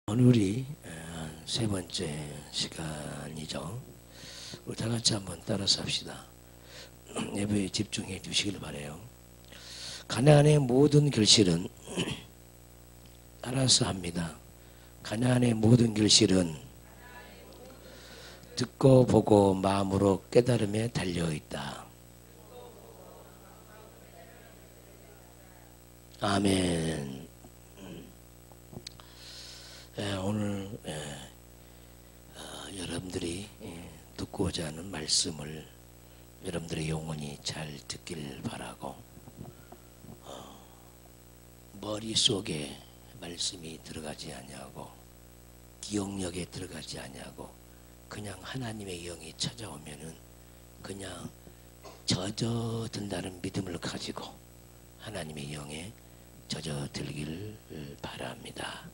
오늘이 세 번째 시간이죠. 우리 다 같이 한번 따라서 합시다. 예배에 집중해 주시길 바라요. 가나안의 모든 결실은 따라서 합니다. 가나안의 모든 결실은 듣고 보고 마음으로 깨달음에 달려있다. 아멘. 오늘 여러분들이 듣고자 하는 말씀을 여러분들의 영혼이 잘 듣길 바라고, 머릿속에 말씀이 들어가지 아니하고 기억력에 들어가지 아니하고 그냥 하나님의 영이 찾아오면은 그냥 젖어든다는 믿음을 가지고 하나님의 영에 젖어들길 바랍니다.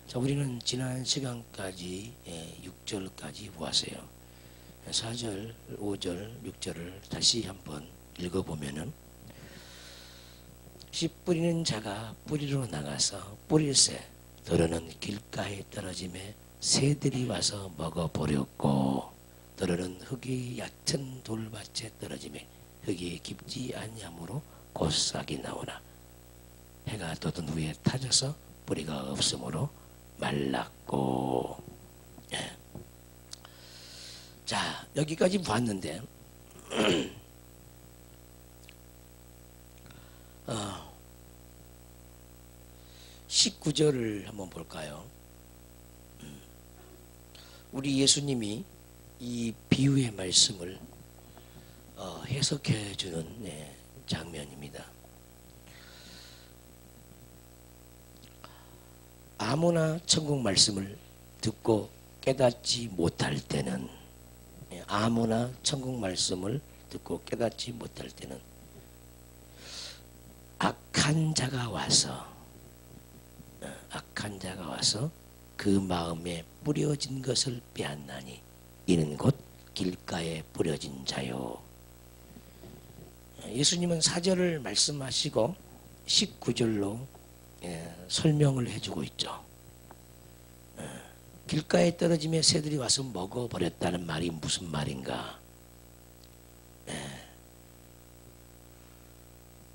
자, 우리는 지난 시간까지 6절까지 보았어요. 4절, 5절, 6절을 다시 한번 읽어보면은, 씨 뿌리는 자가 뿌리로 나가서 뿌릴새 더러는 길가에 떨어짐에 새들이 와서 먹어버렸고, 더러는 흙이 얕은 돌밭에 떨어짐에 흙이 깊지 아니하므로 곧 싹이 나오나 해가 돋은 후에 타져서 뿌리가 없으므로 말랐고. 자, 여기까지 봤는데 19절을 한번 볼까요? 우리 예수님이 이 비유의 말씀을 해석해 주는 장면입니다. 아무나 천국 말씀을 듣고 깨닫지 못할 때는, 아무나 천국 말씀을 듣고 깨닫지 못할 때는 악한 자가 와서 그 마음에 뿌려진 것을 빼앗나니 이는 곧 길가에 뿌려진 자요. 예수님은 4절을 말씀하시고 19절로 설명을 해주고 있죠. 길가에 떨어지며 새들이 와서 먹어버렸다는 말이 무슨 말인가?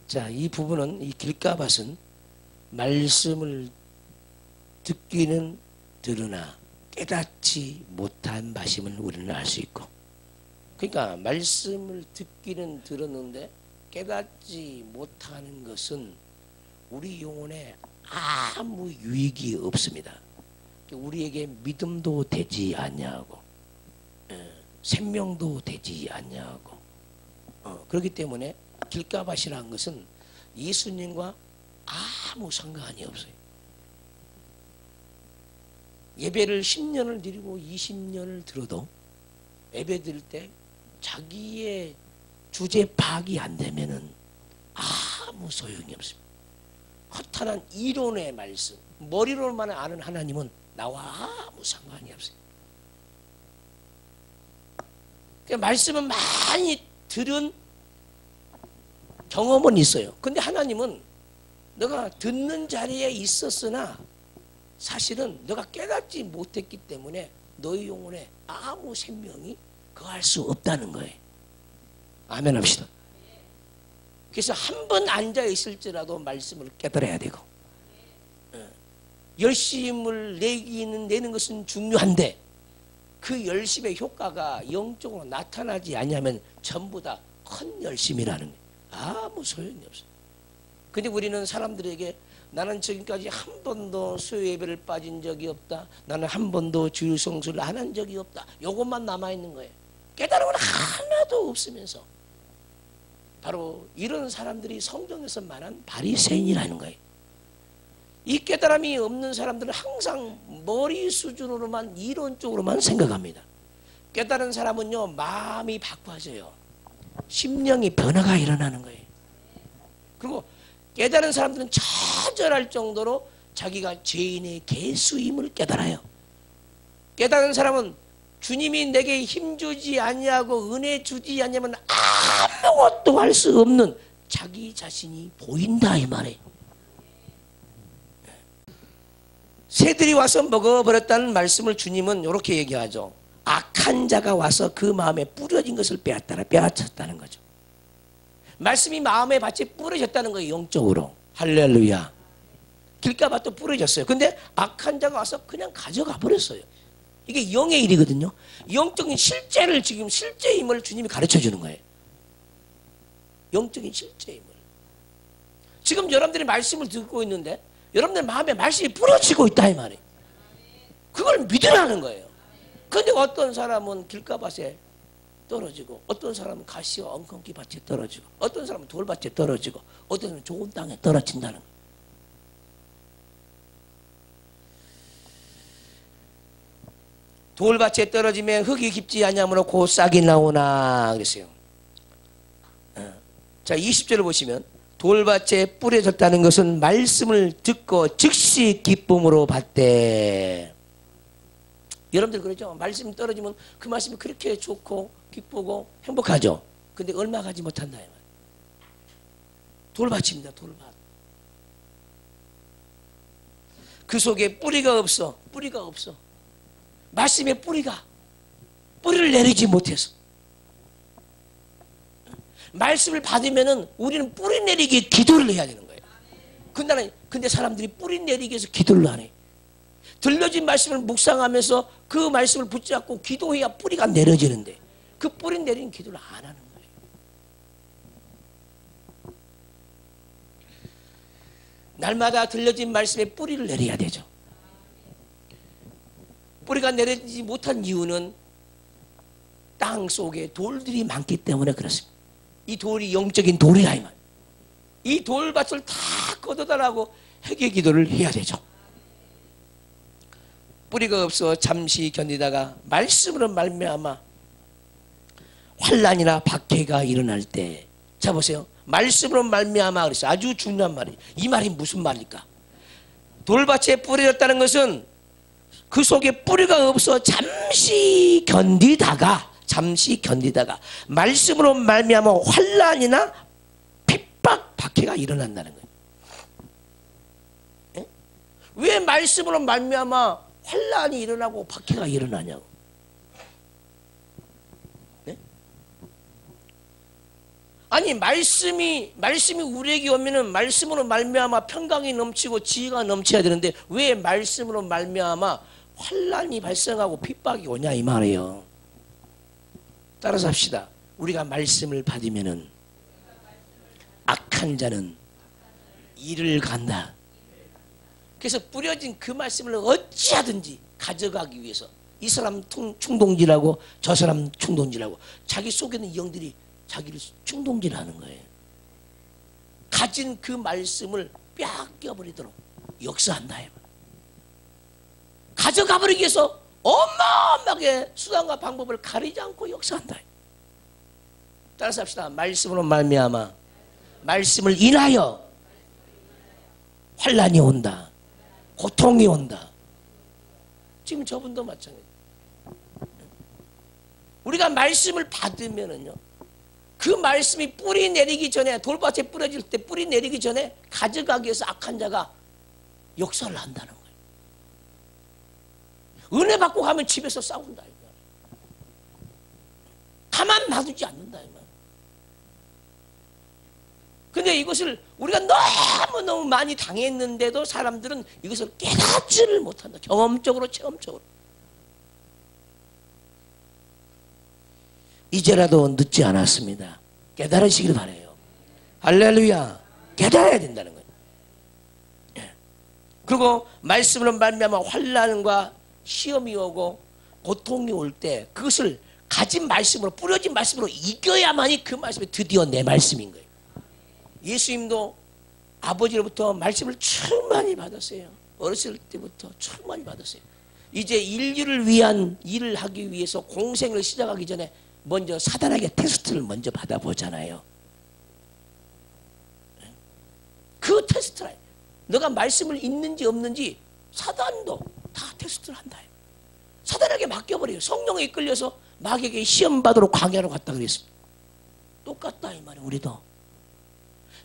자, 이 부분은, 이 길가밭은 말씀을 듣기는 들으나 깨닫지 못한 밭임을 우리는 알 수 있고, 그러니까 말씀을 듣기는 들었는데 깨닫지 못하는 것은 우리 영혼에 아무 유익이 없습니다. 우리에게 믿음도 되지 않냐고, 생명도 되지 않냐고. 그렇기 때문에 길가밭이라는 것은 예수님과 아무 상관이 없어요. 예배를 10년을 드리고 20년을 들어도 예배 드릴 때 자기의 주제 파악이 안 되면은 아무 소용이 없습니다. 허탄한 이론의 말씀, 머리로만 아는 하나님은 나와 아무 상관이 없어요. 그러니까 말씀은 많이 들은 경험은 있어요. 근데 하나님은 너가 듣는 자리에 있었으나 사실은 너가 깨닫지 못했기 때문에 너의 영혼에 아무 생명이 거할 수 없다는 거예요. 아멘 합시다. 그래서 한 번 앉아 있을지라도 말씀을 깨달아야 되고, 열심을 내는 것은 중요한데 그 열심의 효과가 영적으로 나타나지 않으면 전부 다 헛열심이라는 거예요. 아무 소용이 없어요. 근데 우리는 사람들에게 나는 지금까지 한 번도 수요 예배를 빠진 적이 없다, 나는 한 번도 주일 성수를 안 한 적이 없다, 요것만 남아있는 거예요. 깨달음은 하나도 없으면서 바로 이런 사람들이 성경에서 말한 바리새인이라는 거예요. 이 깨달음이 없는 사람들은 항상 머리 수준으로만, 이론적으로만 생각합니다. 깨달은 사람은요, 마음이 바꿔져요. 심령이 변화가 일어나는 거예요. 그리고 깨달은 사람들은 처절할 정도로 자기가 죄인의 개수임을 깨달아요. 깨달은 사람은 주님이 내게 힘주지 아니하고 은혜 주지 아니하면 아무것도 할 수 없는 자기 자신이 보인다 이 말이에요. 새들이 와서 먹어버렸다는 말씀을 주님은 이렇게 얘기하죠. 악한 자가 와서 그 마음에 뿌려진 것을 빼앗았다는 거죠. 말씀이 마음의 밭에 뿌려졌다는 거예요. 영적으로. 할렐루야. 길가밭도 뿌려졌어요. 근데 악한 자가 와서 그냥 가져가 버렸어요. 이게 영의 일이거든요. 영적인 실제를 지금 실제임을 주님이 가르쳐 주는 거예요. 영적인 실제임을. 지금 여러분들이 말씀을 듣고 있는데 여러분들 마음에 말씀이 뿌려지고 있다 이 말이에요. 그걸 믿으라는 거예요. 그런데 어떤 사람은 길가밭에 떨어지고, 어떤 사람은 가시와 엉겅퀴 밭에 떨어지고, 어떤 사람은 돌밭에 떨어지고, 어떤 사람은 좋은 땅에 떨어진다는 거예요. 돌밭에 떨어지면 흙이 깊지 아니하므로 곧 싹이 나오나 그랬어요. 자, 20절을 보시면 돌밭에 뿌려졌다는 것은 말씀을 듣고 즉시 기쁨으로 받되. 여러분들 그러죠? 말씀이 떨어지면 그 말씀이 그렇게 좋고 기쁘고 행복하죠? 근데 얼마 가지 못한다. 돌밭입니다. 돌밭. 그 속에 뿌리가 없어. 뿌리가 없어. 말씀의 뿌리를 내리지 못해서. 말씀을 받으면은 우리는 뿌리 내리기 기도를 해야 되는 거예요. 근데 사람들이 뿌리 내리기 위해서 기도를 안 해. 들려진 말씀을 묵상하면서 그 말씀을 붙잡고 기도해야 뿌리가 내려지는데 그 뿌리 내리는 기도를 안 하는 거예요. 날마다 들려진 말씀에 뿌리를 내려야 되죠. 뿌리가 내려지지 못한 이유는 땅 속에 돌들이 많기 때문에 그렇습니다. 이 돌이 영적인 돌이라 이 말. 이 돌밭을 다 걷어달라고 회개 기도를 해야 되죠. 뿌리가 없어 잠시 견디다가 말씀으로 말미암아 환난이나 박해가 일어날 때, 자 보세요. 말씀으로 말미암아 그랬어요. 아주 중요한 말이에요. 이 말이 무슨 말일까? 돌밭에 뿌려졌다는 것은 그 속에 뿌리가 없어 잠시 견디다가 말씀으로 말미암아 환난이나 핍박, 박해가 일어난다는 거예요. 예? 왜 말씀으로 말미암아 환난이 일어나고 박해가 일어나냐고. 네? 아니 말씀이 우리에게 오면은 말씀으로 말미암아 평강이 넘치고 지혜가 넘쳐야 되는데 왜 말씀으로 말미암아 환난이 발생하고 핍박이 오냐 이 말이에요. 따라서 합시다. 우리가 말씀을 받으면은 악한 자는 이를 간다. 그래서 뿌려진 그 말씀을 어찌하든지 가져가기 위해서 이 사람 충동질하고 저 사람 충동질하고 자기 속에 있는 영들이 자기를 충동질하는 거예요. 가진 그 말씀을 뺏겨버리도록 역사한다. 가져가버리기 위해서 어마어마하게 수단과 방법을 가리지 않고 역사한다. 따라서 합시다. 말씀으로 말미암아 말씀을 인하여 환난이 온다. 고통이 온다. 지금 저분도 마찬가지예요. 우리가 말씀을 받으면은요, 그 말씀이 뿌리 내리기 전에, 돌밭에 뿌려질 때 뿌리 내리기 전에 가져가기 위해서 악한 자가 역사를 한다는 거예요. 은혜 받고 가면 집에서 싸운다. 가만 놔두지 않는다. 근데 이것을 우리가 너무너무 많이 당했는데도 사람들은 이것을 깨닫지를 못한다. 경험적으로, 체험적으로. 이제라도 늦지 않았습니다. 깨달으시길 바라요. 할렐루야. 깨달아야 된다는 거예요. 그리고 말씀으로 말미암아 환난과 시험이 오고 고통이 올 때 그것을 가진 말씀으로, 뿌려진 말씀으로 이겨야만이 그 말씀이 드디어 내 말씀인 거예요. 예수님도 아버지로부터 말씀을 충만히 받았어요. 어렸을 때부터 충만히 받았어요. 이제 인류를 위한 일을 하기 위해서 공생을 시작하기 전에 먼저 사단에게 테스트를 먼저 받아보잖아요. 그 테스트라. 너가 말씀을 읽는지 없는지 사단도 다 테스트를 한다. 사단에게 맡겨버려요. 성령에 이끌려서 마귀에게 시험 받으러 광야로 갔다 그랬습니다. 똑같다 이 말이에요. 우리도.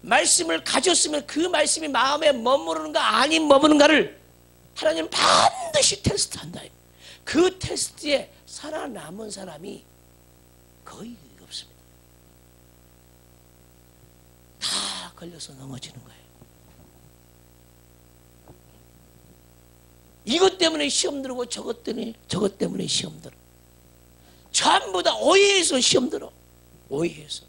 말씀을 가졌으면 그 말씀이 마음에 머무르는가 아닌 머무르는가를 하나님은 반드시 테스트한다. 그 테스트에 살아남은 사람이 거의 없습니다. 다 걸려서 넘어지는 거예요. 이것 때문에 시험 들고 저것 때문에 시험 들어. 전부 다 오해해서 시험 들어. 오해해서.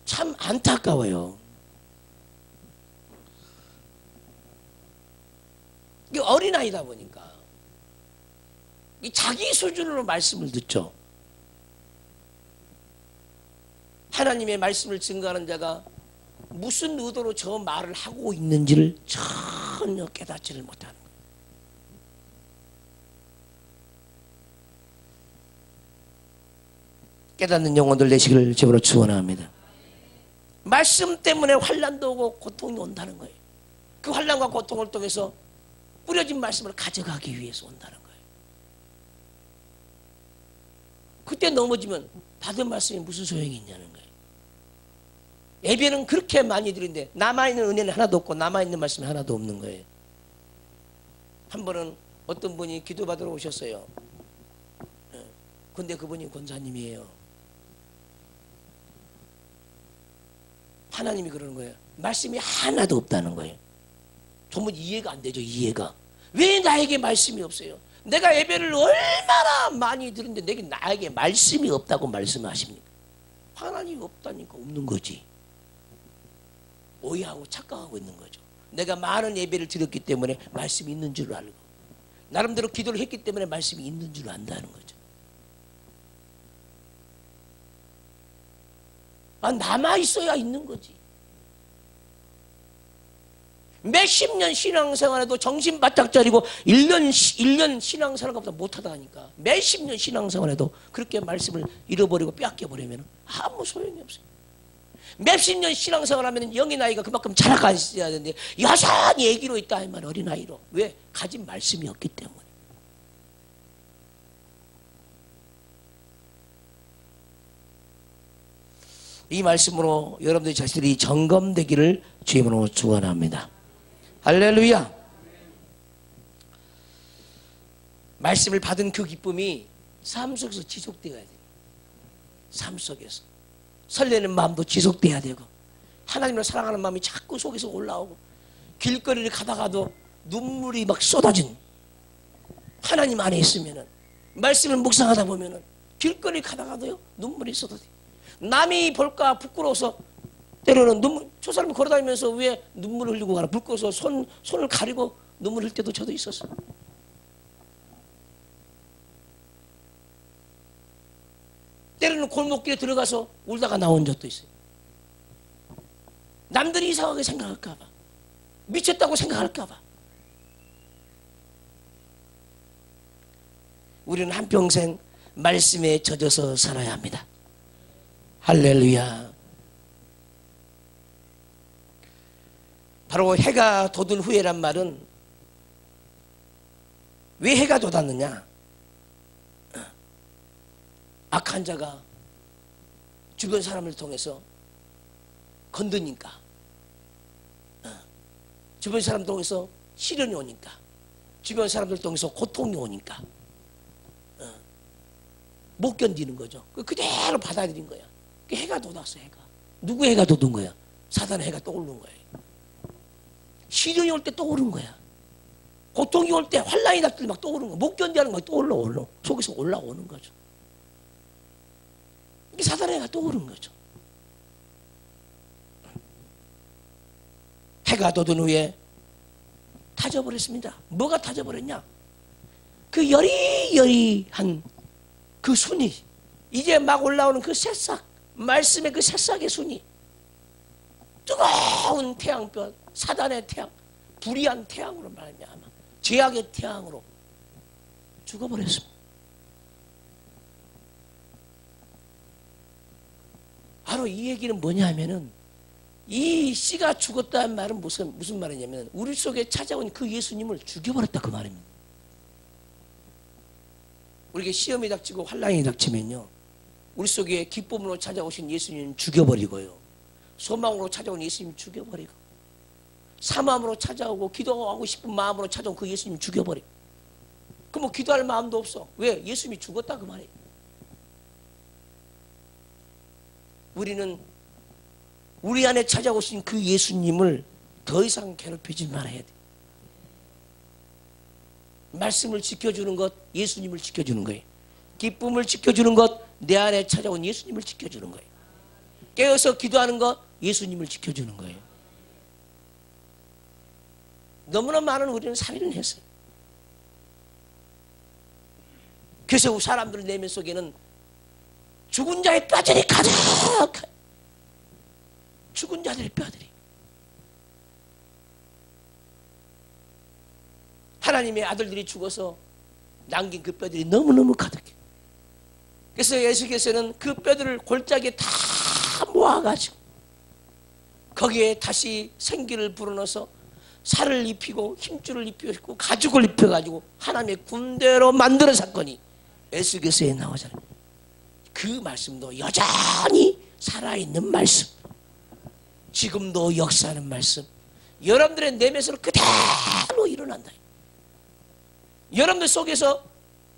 참 안타까워요. 이게 어린아이다 보니까 자기 수준으로 말씀을 듣죠. 하나님의 말씀을 증거하는 자가 무슨 의도로 저 말을 하고 있는지를 전혀 깨닫지를 못하는 거예요. 깨닫는 영혼들 되시기를 주님으로 축원합니다. 말씀 때문에 환난도 오고 고통이 온다는 거예요. 그 환난과 고통을 통해서 뿌려진 말씀을 가져가기 위해서 온다는 거예요. 그때 넘어지면 받은 말씀이 무슨 소용이 있냐는 거예요. 예배는 그렇게 많이 드리는데 남아있는 은혜는 하나도 없고 남아있는 말씀이 하나도 없는 거예요. 한 번은 어떤 분이 기도받으러 오셨어요. 근데 그분이 권사님이에요. 하나님이 그러는 거예요. 말씀이 하나도 없다는 거예요. 정말 이해가 안 되죠. 이해가. 왜 나에게 말씀이 없어요? 내가 예배를 얼마나 많이 드리는데 나에게 말씀이 없다고 말씀하십니까? 하나님이 없다니까 없는 거지. 오해하고 착각하고 있는 거죠. 내가 많은 예배를 드렸기 때문에 말씀이 있는 줄 알고 나름대로 기도를 했기 때문에 말씀이 있는 줄 안다는 거죠. 남아있어야 있는 거지. 몇십 년 신앙생활에도 정신 바짝 차리고 1년 신앙생활보다 못하다니까 몇십 년 신앙생활에도 그렇게 말씀을 잃어버리고 빼앗겨버리면 아무 소용이 없어요. 몇십 년 신앙생활하면 영의 나이가 그만큼 자라가야 되는데 여전히 애기로 있다 하면 어린아이로. 왜? 가진 말씀이 없기 때문에. 이 말씀으로 여러분들 자신들이 점검되기를 주님으로 축원합니다. 할렐루야. 말씀을 받은 그 기쁨이 삶 속에서 지속되어야 돼요. 삶 속에서 설레는 마음도 지속돼야 되고 하나님을 사랑하는 마음이 자꾸 속에서 올라오고 길거리를 가다가도 눈물이 막 쏟아진 하나님 안에 있으면은 말씀을 묵상하다 보면은 길거리 가다가도요 눈물이 쏟아져. 남이 볼까 부끄러워서 때로는 눈물, 저 사람이 걸어다니면서 왜 눈물을 흘리고 가나 부끄러워서 손을 가리고 눈물 흘릴 때도 저도 있었어요. 때로는 골목길에 들어가서 울다가 나온 적도 있어요. 남들이 이상하게 생각할까 봐, 미쳤다고 생각할까 봐. 우리는 한평생 말씀에 젖어서 살아야 합니다. 할렐루야. 바로 해가 돋은 후에란 말은 왜 해가 돋았느냐? 악한 자가 주변 사람을 통해서 건드니까, 주변 사람을 통해서 시련이 오니까, 주변 사람들 통해서 고통이 오니까 못 견디는 거죠. 그대로 받아들인 거야. 해가 돋았어. 해가. 누구 해가 돋은 거야? 사단의 해가 떠오르는 거예요. 시련이 올 때 떠오르는 거야. 고통이 올 때 환난이 날 때 막 떠오르는 거야. 못 견디는 거 떠올라 속에서 올라오는 거죠. 이게 사단의 해가 떠오르는 거죠. 해가 돋은 후에 타져버렸습니다. 뭐가 타져버렸냐? 그 여리여리한 그 순이, 이제 막 올라오는 그 새싹, 말씀의 그 새싹의 순이 뜨거운 태양볕, 사단의 태양, 불의한 태양으로 말미암아 죄악의 태양으로 죽어버렸습니다. 바로 이 얘기는 뭐냐 하면은 이 씨가 죽었다는 말은 무슨 말이냐면 우리 속에 찾아온 그 예수님을 죽여버렸다 그 말입니다. 우리에게 시험이 닥치고 환난이 닥치면요 우리 속에 기쁨으로 찾아오신 예수님을 죽여버리고요 소망으로 찾아온 예수님 죽여버리고, 사마음으로 찾아오고 기도하고 싶은 마음으로 찾아온 그 예수님 죽여버리고, 그럼 뭐 기도할 마음도 없어. 왜? 예수님이 죽었다 그 말이에요. 우리는 우리 안에 찾아오신 그 예수님을 더 이상 괴롭히지 말아야 돼. 말씀을 지켜주는 것, 예수님을 지켜주는 거예요. 기쁨을 지켜주는 것, 내 안에 찾아온 예수님을 지켜주는 거예요. 깨어서 기도하는 것, 예수님을 지켜주는 거예요. 너무나 많은 우리는 살인을 했어요. 그래서 사람들 내면 속에는 죽은 자의 뼈들이 가득해요. 죽은 자들의 뼈들이. 하나님의 아들들이 죽어서 남긴 그 뼈들이 너무너무 가득해. 그래서 예수께서는 그 뼈들을 골짜기에 다 모아가지고 거기에 다시 생기를 불어넣어서 살을 입히고 힘줄을 입히고 가죽을 입혀가지고 하나님의 군대로 만드는 사건이 에스겔서에 나오잖아요. 그 말씀도 여전히 살아있는 말씀, 지금도 역사하는 말씀, 여러분들의 내면에서 그대로 일어난다. 여러분들 속에서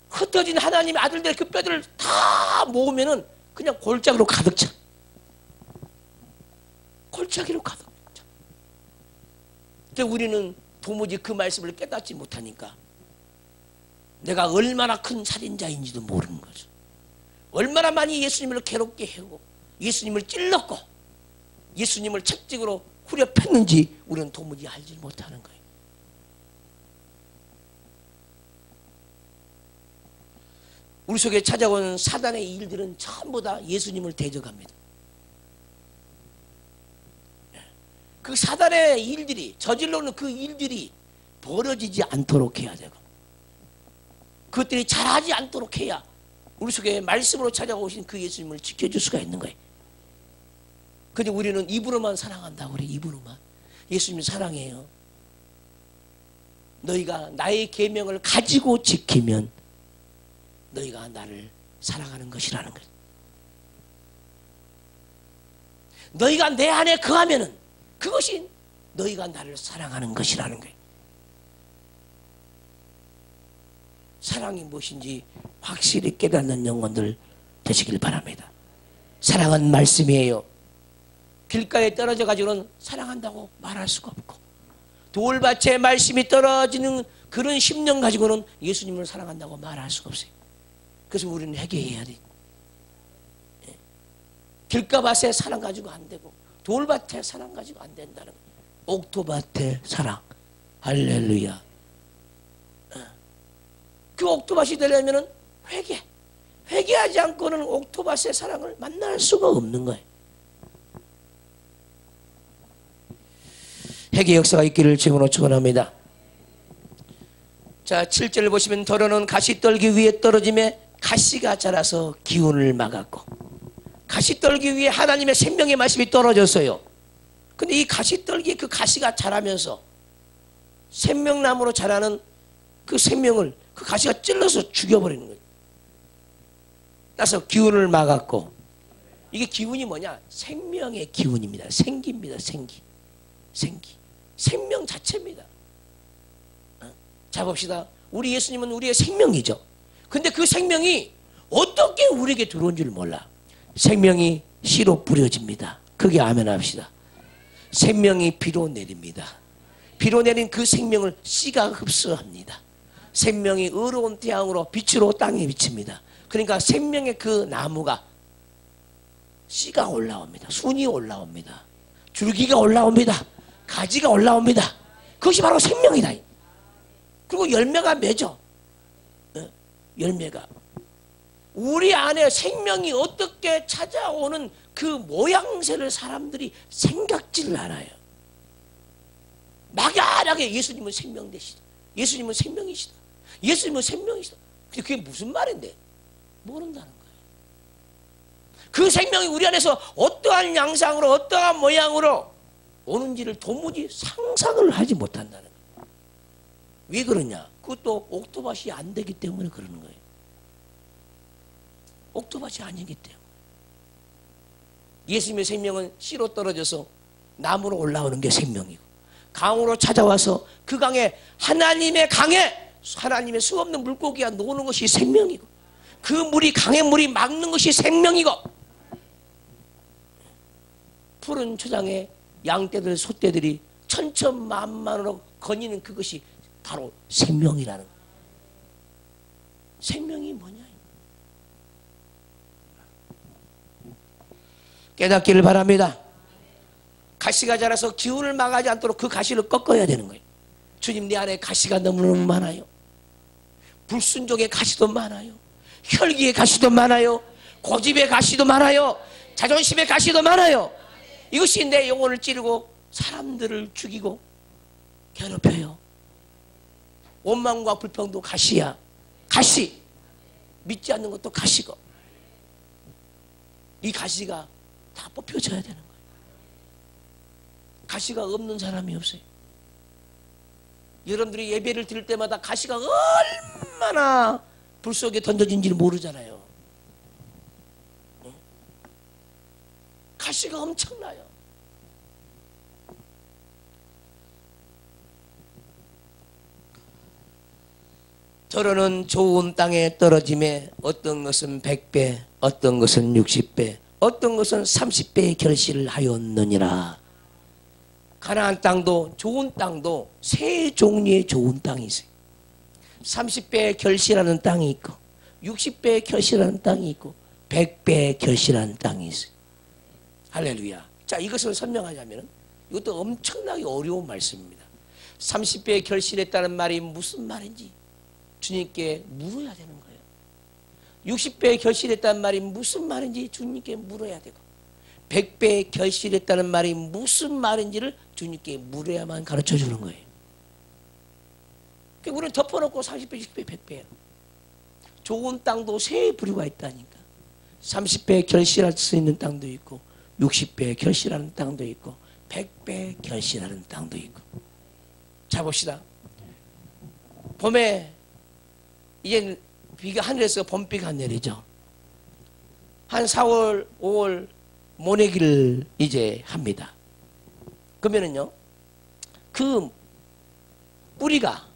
흩어진 하나님의 아들들의 그 뼈들을 다 모으면은 그냥 골짜기로 가득 차. 골짜기로 가득 차. 근데 우리는 도무지 그 말씀을 깨닫지 못하니까 내가 얼마나 큰 살인자인지도 모르는 거죠. 얼마나 많이 예수님을 괴롭게 해오고 예수님을 찔렀고 예수님을 책찍으로 후려 팼는지 우리는 도무지 알지 못하는 거예요. 우리 속에 찾아온 사단의 일들은 전부 다 예수님을 대적합니다. 그 사단의 일들이, 저질러오는 그 일들이 벌어지지 않도록 해야 되고 그것들이 잘하지 않도록 해야 우리 속에 말씀으로 찾아오신 그 예수님을 지켜줄 수가 있는 거예요. 근데 우리는 입으로만 사랑한다. 우리 입으로만. 예수님 사랑해요. 너희가 나의 계명을 가지고 지키면 너희가 나를 사랑하는 것이라는 거예요. 너희가 내 안에 거하면은 그것이 너희가 나를 사랑하는 것이라는 거예요. 사랑이 무엇인지 확실히 깨닫는 영혼들 되시길 바랍니다. 사랑은 말씀이에요. 길가에 떨어져 가지고는 사랑한다고 말할 수가 없고 돌밭에 말씀이 떨어지는 그런 심령 가지고는 예수님을 사랑한다고 말할 수가 없어요. 그래서 우리는 회개해야 돼. 길가밭에 사랑 가지고 안 되고 돌밭에 사랑 가지고 안 된다는 거예요. 옥토밭의 사랑. 할렐루야. 그 옥토밭이 되려면 회개하지 않고는 옥토밭의 사랑을 만날 수가 없는 거예요. 회개 역사가 있기를 주님으로 축원합니다. 자, 7절을 보시면 더러는 가시떨기 위에 떨어짐에 가시가 자라서 기운을 막았고 가시떨기 위에 하나님의 생명의 말씀이 떨어졌어요. 근데 이 가시떨기에 그 가시가 자라면서 생명나무로 자라는 그 생명을 그 가시가 찔러서 죽여버리는 거예요. 따라서 기운을 막았고 이게 기운이 뭐냐? 생명의 기운입니다. 생기입니다. 생기. 생명 자체입니다. 자 봅시다. 우리 예수님은 우리의 생명이죠. 근데 그 생명이 어떻게 우리에게 들어온 줄 몰라. 생명이 씨로 뿌려집니다. 그게 아멘 합시다. 생명이 비로 내립니다. 비로 내린 그 생명을 씨가 흡수합니다. 생명이 의로운 태양으로 빛으로 땅에 비칩니다. 그러니까 생명의 그 나무가 씨가 올라옵니다. 순이 올라옵니다. 줄기가 올라옵니다. 가지가 올라옵니다. 그것이 바로 생명이다. 그리고 열매가 맺어. 열매가. 우리 안에 생명이 어떻게 찾아오는 그 모양새를 사람들이 생각지를 않아요. 막연하게 예수님은 생명 되시다. 예수님은 생명이시다. 예수님은 생명이시다. 근데 그게 무슨 말인데? 모른다는 거예요. 그 생명이 우리 안에서 어떠한 양상으로 어떠한 모양으로 오는지를 도무지 상상을 하지 못한다는 거예요. 왜 그러냐? 그것도 옥토밭이 안 되기 때문에 그러는 거예요. 옥토밭이 아니기 때문에. 예수님의 생명은 씨로 떨어져서 나무로 올라오는 게 생명이고, 강으로 찾아와서 그 강에, 하나님의 강에 하나님의 수없는 물고기가 노는 것이 생명이고, 그 물이, 강의 물이 막는 것이 생명이고, 푸른 초장에 양떼들 소떼들이 천천만만으로 거니는 그것이 바로 생명이라는 거예요. 생명이 뭐냐? 깨닫기를 바랍니다. 가시가 자라서 기운을 막하지 않도록 그 가시를 꺾어야 되는 거예요. 주님, 내 안에 가시가 너무너무 많아요. 불순종의 가시도 많아요. 혈기의 가시도 많아요. 고집의 가시도 많아요. 자존심의 가시도 많아요. 이것이 내 영혼을 찌르고 사람들을 죽이고 괴롭혀요. 원망과 불평도 가시야. 가시. 믿지 않는 것도 가시고. 이 가시가 다 뽑혀져야 되는 거예요. 가시가 없는 사람이 없어요. 여러분들이 예배를 드릴 때마다 가시가 얼마나 불 속에 던져진지를 모르잖아요. 가시가 엄청나요. 더러는 좋은 땅에 떨어짐에 어떤 것은 100배, 어떤 것은 60배, 어떤 것은 30배의 결실을 하였느니라. 가나안 땅도, 좋은 땅도 세 종류의 좋은 땅이 있어요. 30배의 결실하는 땅이 있고, 60배의 결실하는 땅이 있고, 100배의 결실하는 땅이 있어요. 할렐루야. 자, 이것을 설명하자면 이것도 엄청나게 어려운 말씀입니다. 30배의 결실했다는 말이 무슨 말인지 주님께 물어야 되는 거예요. 60배의 결실했다는 말이 무슨 말인지 주님께 물어야 되고, 100배의 결실했다는 말이 무슨 말인지를 주님께 물어야만 가르쳐 주는 거예요. 우리는 덮어놓고 30배, 60배, 100배야. 좋은 땅도 세 부류가 있다니까. 30배 결실할 수 있는 땅도 있고, 60배 결실하는 땅도 있고, 100배 결실하는 땅도 있고. 자, 봅시다. 봄에 이제 비가 하늘에서 봄비가 내리죠. 한 4월, 5월 모내기를 이제 합니다. 그러면은요, 그 뿌리가,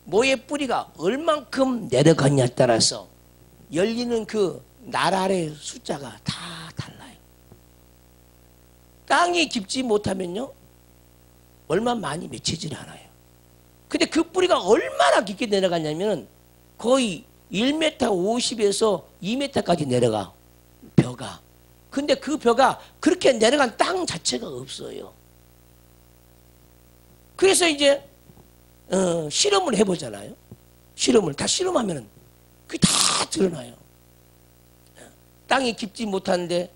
모의 뿌리가 얼만큼 내려갔냐에 따라서 열리는 그 나랄의 숫자가 다 달라요. 땅이 깊지 못하면요, 얼마 많이 맺히질 않아요. 근데 그 뿌리가 얼마나 깊게 내려갔냐면 거의 1m 50에서 2m까지 내려가, 벼가. 근데 그 벼가 그렇게 내려간 땅 자체가 없어요. 그래서 이제 실험을 해보잖아요. 실험을 다 실험하면은 그게 다 드러나요. 땅이 깊지 못하는데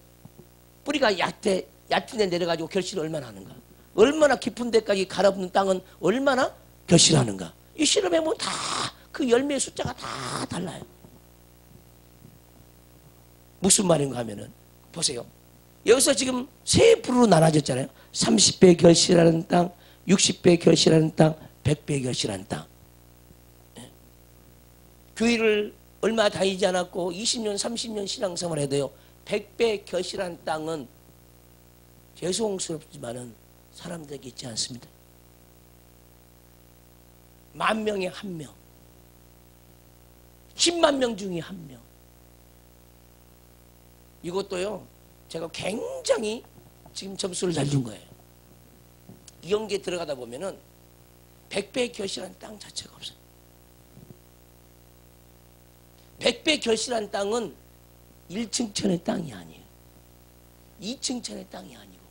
뿌리가 얕은 데 내려가지고 결실을 얼마나 하는가. 얼마나 깊은 데까지 갈아붙는 땅은 얼마나 결실하는가. 이 실험해보면 다 그 열매의 숫자가 다 달라요. 무슨 말인가 하면은 보세요. 여기서 지금 세 부류로 나눠졌잖아요. 30배 결실하는 땅, 60배 결실하는 땅, 100배 결실하는 땅. 교회를 얼마 다니지 않았고 20년, 30년 신앙생활 해도요, 100배 결실한 땅은 죄송스럽지만은 사람들에게 있지 않습니다. 10,000명에 1명, 10만 명 중에 1명. 이것도요, 제가 굉장히 지금 점수를 잘 준 거예요. 이 연계에 들어가다 보면은 100배 결실한 땅 자체가 없어요. 100배 결실한 땅은 1층천의 땅이 아니에요. 2층천의 땅이 아니고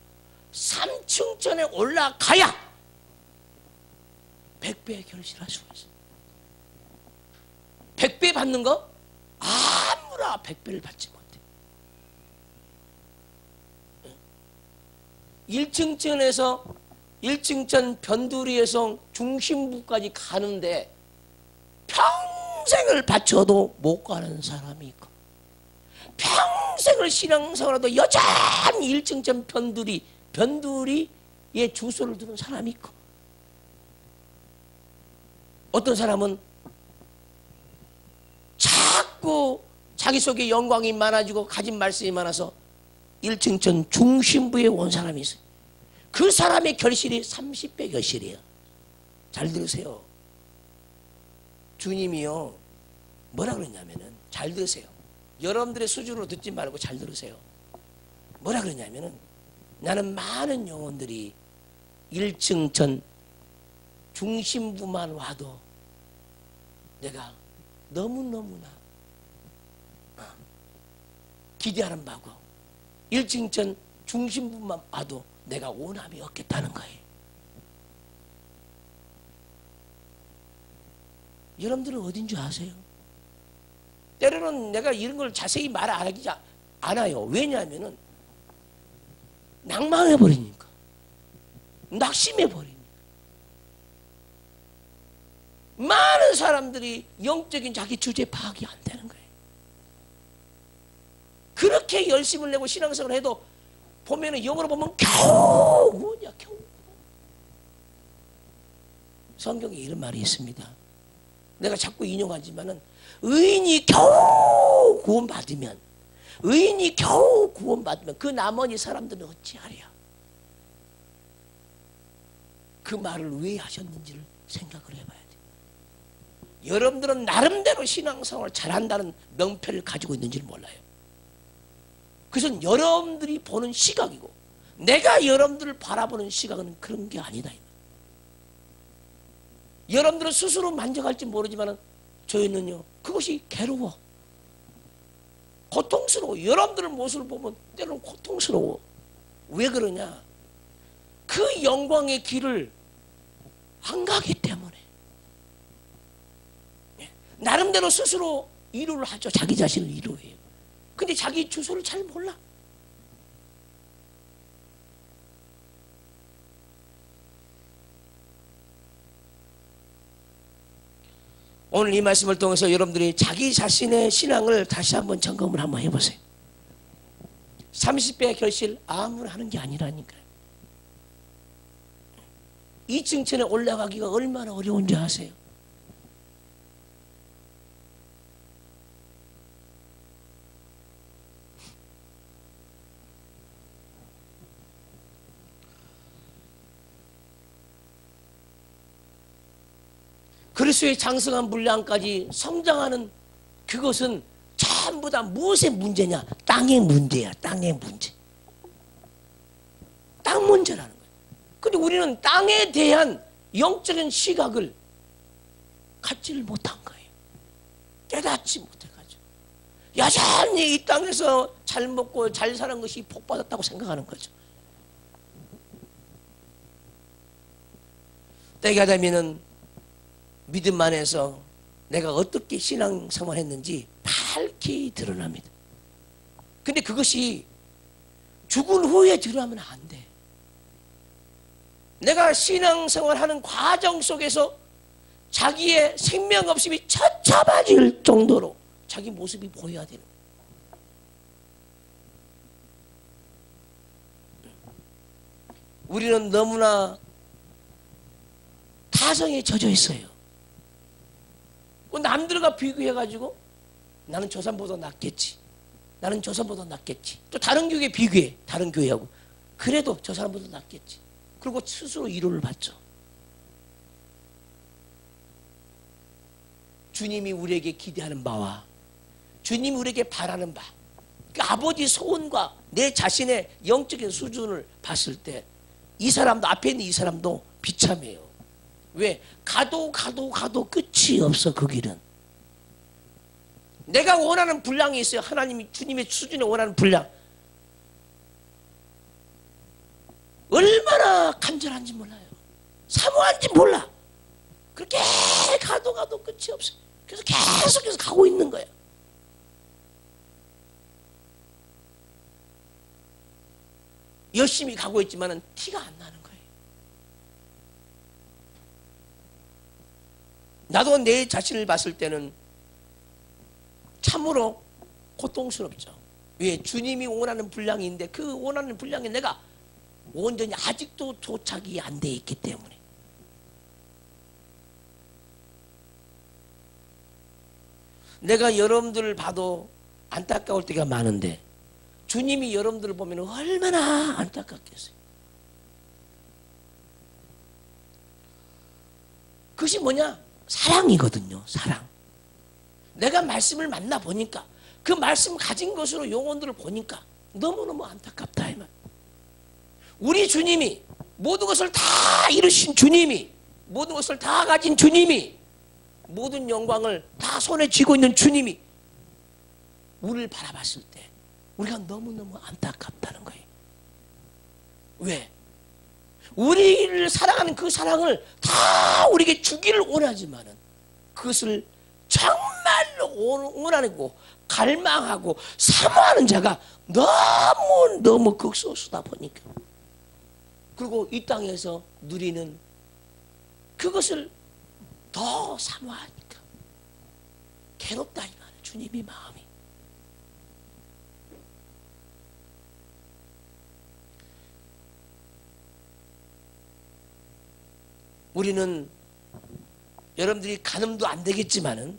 3층천에 올라가야 100배 결실할 수가 있어요. 100배 받는 거 아무나 100배를 받지 못해. 1층천에서 1층천 변두리에서 중심부까지 가는데 평생을 바쳐도 못 가는 사람이 있고, 평생을 신앙생활하도 여전히 1층천 변두리에 주소를 두는 사람이 있고, 어떤 사람은 자꾸 자기 속에 영광이 많아지고 가진 말씀이 많아서 일층천 중심부에 온 사람이 있어요. 그 사람의 결실이 30배 결실이에요. 잘 들으세요. 주님이요 뭐라 그러냐면은, 잘 들으세요. 여러분들의 수준으로 듣지 말고 잘 들으세요. 뭐라 그러냐면은, 나는 많은 영혼들이 1층천 중심부만 와도 내가 너무너무나 기대하는 바고, 1층천 중심부만 와도 내가 원함이 없겠다는 거예요. 여러분들은 어딘 줄 아세요? 때로는 내가 이런 걸 자세히 말 안 하기 않아요. 왜냐하면은 낭망해버리니까, 낙심해버리니까. 많은 사람들이 영적인 자기 주제 파악이 안 되는 거예요. 그렇게 열심을 내고 신앙생활을 해도 보면은 영어로 보면 겨우 뭐냐, 겨우. 성경에 이런 말이 있습니다. 내가 자꾸 인용하지만은, 의인이 겨우 구원받으면, 의인이 겨우 구원받으면 그 나머지 사람들은 어찌하랴. 그 말을 왜 하셨는지를 생각을 해봐야 돼요. 여러분들은 나름대로 신앙생활을 잘한다는 명패를 가지고 있는지를 몰라요. 그것은 여러분들이 보는 시각이고, 내가 여러분들을 바라보는 시각은 그런 게 아니다. 여러분들은 스스로 만족할지 모르지만 저희는요, 그것이 괴로워, 고통스러워. 여러분들 모습을 보면 때로는 고통스러워. 왜 그러냐? 그 영광의 길을 안 가기 때문에. 나름대로 스스로 위로를 하죠. 자기 자신을 위로해요. 근데 자기 주소를 잘 몰라. 오늘 이 말씀을 통해서 여러분들이 자기 자신의 신앙을 다시 한번 점검을 한번 해보세요. 30배 결실 아무나 하는 게 아니라니까요. 2층천에 올라가기가 얼마나 어려운지 아세요? 그리스도의 장성한 분량까지 성장하는 그것은 전부 다 무엇의 문제냐? 땅의 문제야. 땅의 문제. 땅 문제라는 거예요. 근데 우리는 땅에 대한 영적인 시각을 갖지를 못한 거예요. 깨닫지 못해가지고 여전히 이 땅에서 잘 먹고 잘 사는 것이 복받았다고 생각하는 거죠. 때가 되면은 믿음 안에서 내가 어떻게 신앙생활 했는지 밝히 드러납니다. 근데 그것이 죽은 후에 드러나면 안 돼. 내가 신앙생활 하는 과정 속에서 자기의 생명 없음이 처참해질 정도로 자기 모습이 보여야 되는 거예요. 우리는 너무나 타성에 젖어 있어요. 남들과 비교해가지고 나는 저 사람보다 낫겠지, 나는 저 사람보다 낫겠지, 또 다른 교회 비교해, 다른 교회하고 그래도 저 사람보다 낫겠지. 그리고 스스로 위로를 받죠. 주님이 우리에게 기대하는 바와 주님이 우리에게 바라는 바, 그 아버지 소원과 내 자신의 영적인 수준을 봤을 때 이 사람도, 앞에 있는 이 사람도 비참해요. 왜? 가도 끝이 없어. 그 길은 내가 원하는 분량이 있어요. 하나님이, 주님의 수준에 원하는 분량, 얼마나 간절한지 몰라요. 사모한지 몰라. 그렇게 가도 끝이 없어. 그래서 계속해서 가고 있는 거야. 열심히 가고 있지만은 티가 안 나는 거예요. 나도 내 자신을 봤을 때는 참으로 고통스럽죠. 왜? 주님이 원하는 분량인데 그 원하는 분량에 내가 온전히 아직도 도착이 안 돼 있기 때문에. 내가 여러분들을 봐도 안타까울 때가 많은데 주님이 여러분들을 보면 얼마나 안타깝겠어요. 그것이 뭐냐? 사랑이거든요. 사랑. 내가 말씀을 만나보니까 그 말씀 가진 것으로 영혼들을 보니까 너무너무 안타깝다. 이 말. 우리 주님이 모든 것을 다 이루신 주님이 모든 것을 다 가진 주님이 모든 영광을 다 손에 쥐고 있는 주님이 우리를 바라봤을 때 우리가 너무너무 안타깝다는 거예요. 왜? 우리를 사랑하는 그 사랑을 다 우리에게 주기를 원하지만은 그것을 정말로 원하고 갈망하고 사모하는 자가 너무 극소수다 보니까 그리고 이 땅에서 누리는 그것을 더 사모하니까 괴롭다 이 말이에요. 주님이 마음이. 우리는 여러분들이 가늠도 안 되겠지만은